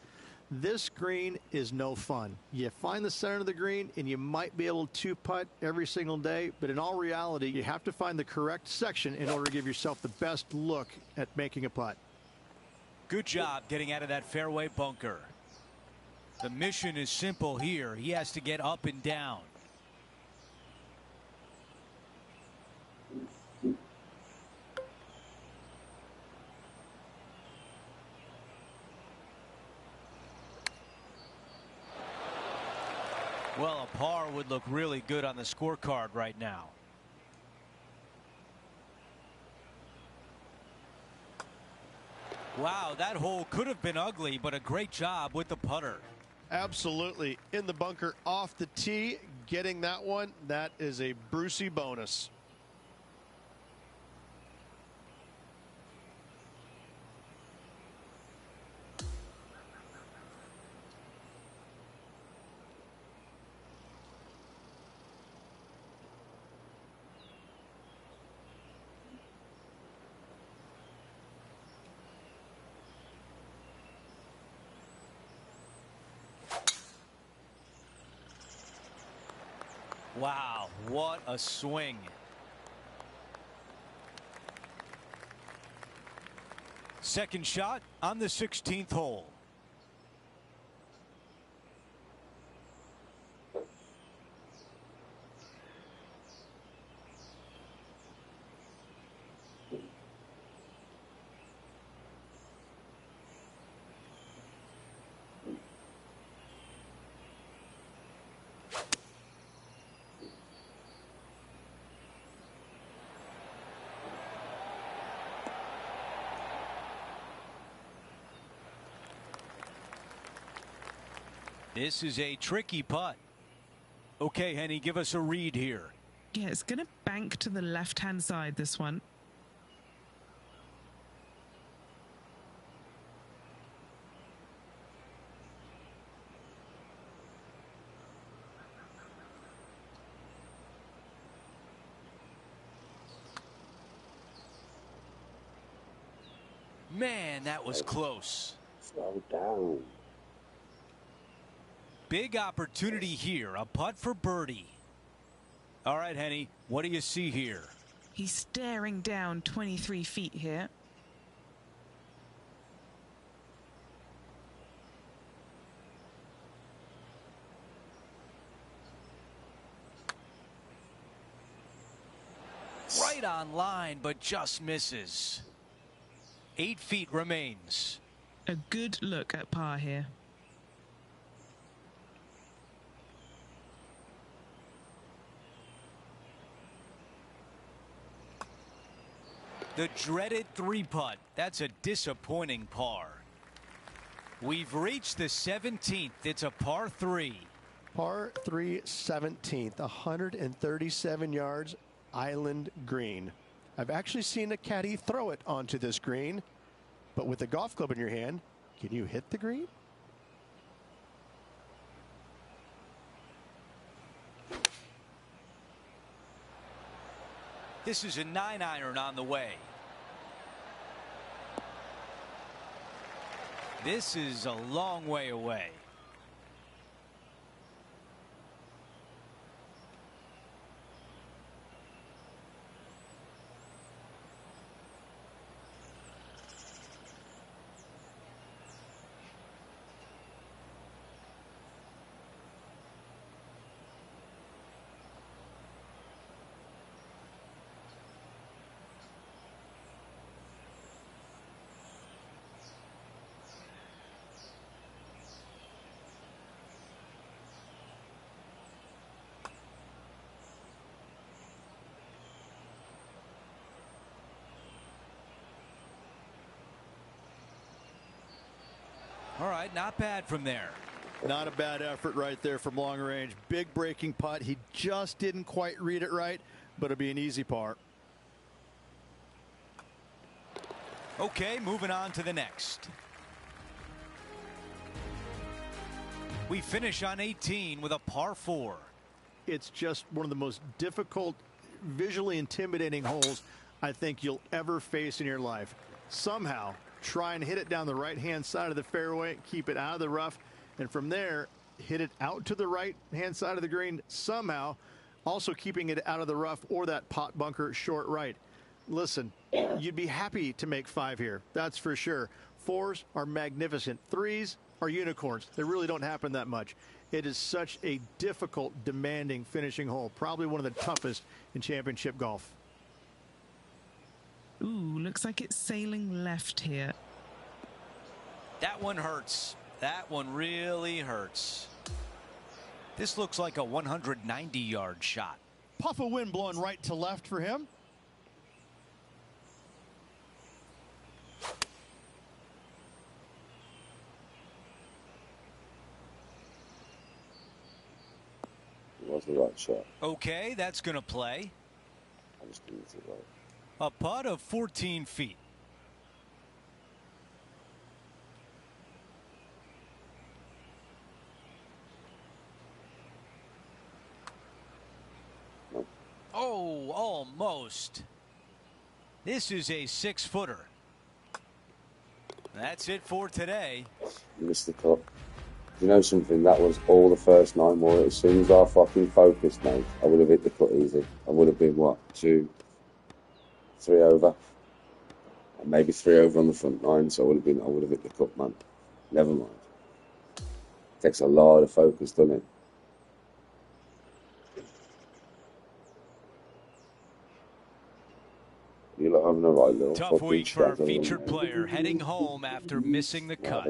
This green is no fun. You find the center of the green and you might be able to putt every single day, but in all reality, you have to find the correct section in order to give yourself the best look at making a putt. Good job getting out of that fairway bunker. The mission is simple here. He has to get up and down. Well, a par would look really good on the scorecard right now. Wow, that hole could have been ugly, but a great job with the putter. Absolutely. In the bunker off the tee. getting that one, that is a Brucey bonus. Wow, what a swing. Second shot on the 16th hole. This is a tricky putt. Okay, Henny, give us a read here. Yeah, it's going to bank to the left-hand side, this one. Man, that was close. Slow down. Big opportunity here. A putt for birdie. All right, Henny, what do you see here? He's staring down 23 feet here. Right on line, but just misses. 8 feet remains. A good look at par here. The dreaded 3-putt. That's a disappointing par. We've reached the 17th. It's a par 3. Par 3 17th, 137 yards, island green. I've actually seen a caddy throw it onto this green, but with a golf club in your hand, can you hit the green? This is a 9-iron on the way. This is a long way away. All right, not bad from there. Not a bad effort right there from long range. Big breaking putt. He just didn't quite read it right, but it'll be an easy par. Okay, moving on to the next. We finish on 18 with a par 4. It's just one of the most difficult, visually intimidating holes I think you'll ever face in your life. Somehow, try and hit it down the right-hand side of the fairway, keep it out of the rough, and from there, hit it out to the right-hand side of the green somehow, also keeping it out of the rough or that pot bunker short right. Listen, you'd be happy to make 5 here, that's for sure. 4s are magnificent. 3s are unicorns. They really don't happen that much. It is such a difficult, demanding finishing hole, probably one of the toughest in championship golf. Ooh, looks like it's sailing left here. That one hurts. That one really hurts. This looks like a 190-yard shot. Puff of wind blowing right to left for him. was the right shot. Okay, that's going to play. I just didn't hit it right. A putt of 14 feet. Oh, almost. This is a 6-footer. That's it for today. Missed the cut. You know something? That was all the first 9 more. As soon as I fucking focused, mate, I would have hit the cut easy. I would have been, what, 2, 3 over? And maybe 3 over on the front 9, so I would have hit the cut, man. Never mind. Takes a lot of focus, doesn't it? You lot having a right little tough week for our featured player, heading home after missing the cut.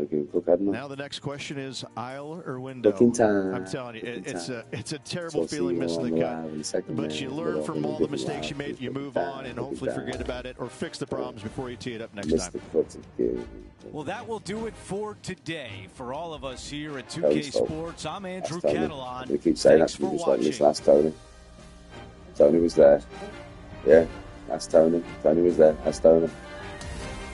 Now the next question is aisle or window. I'm telling you, it's a terrible feeling missing the cut. But you learn from all the mistakes you made, you move on and hopefully forget about it or fix the problems before you tee it up next time. Well, that will do it for today. For all of us here at 2K Sports, I'm Andrew Catalan. We keep saying Thanks that to for me just like this watching. last Tony. Tony was there. Yeah. Ask Tony. Tony was there. Ask Tony.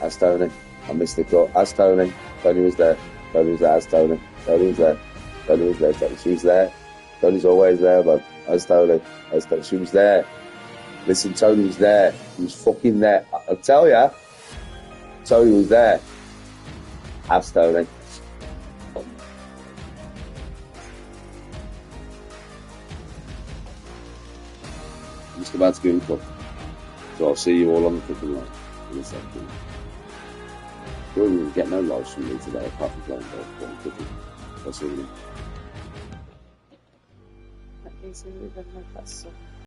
Ask Tony. I missed the cut. Ask Tony. Tony was there. Tony was there. Ask Tony. Tony was there. Tony was there. She was there. Tony's always there, but ask Tony. Ask Tony. She was there. Listen, Tony was there. He was fucking there. I'll tell ya. Tony was there. Ask Tony. I'm just about to go in the cup. So I'll see you all on the cooking line in a second. You won't get no lives from me today apart from playing golf and cooking. I'll see you.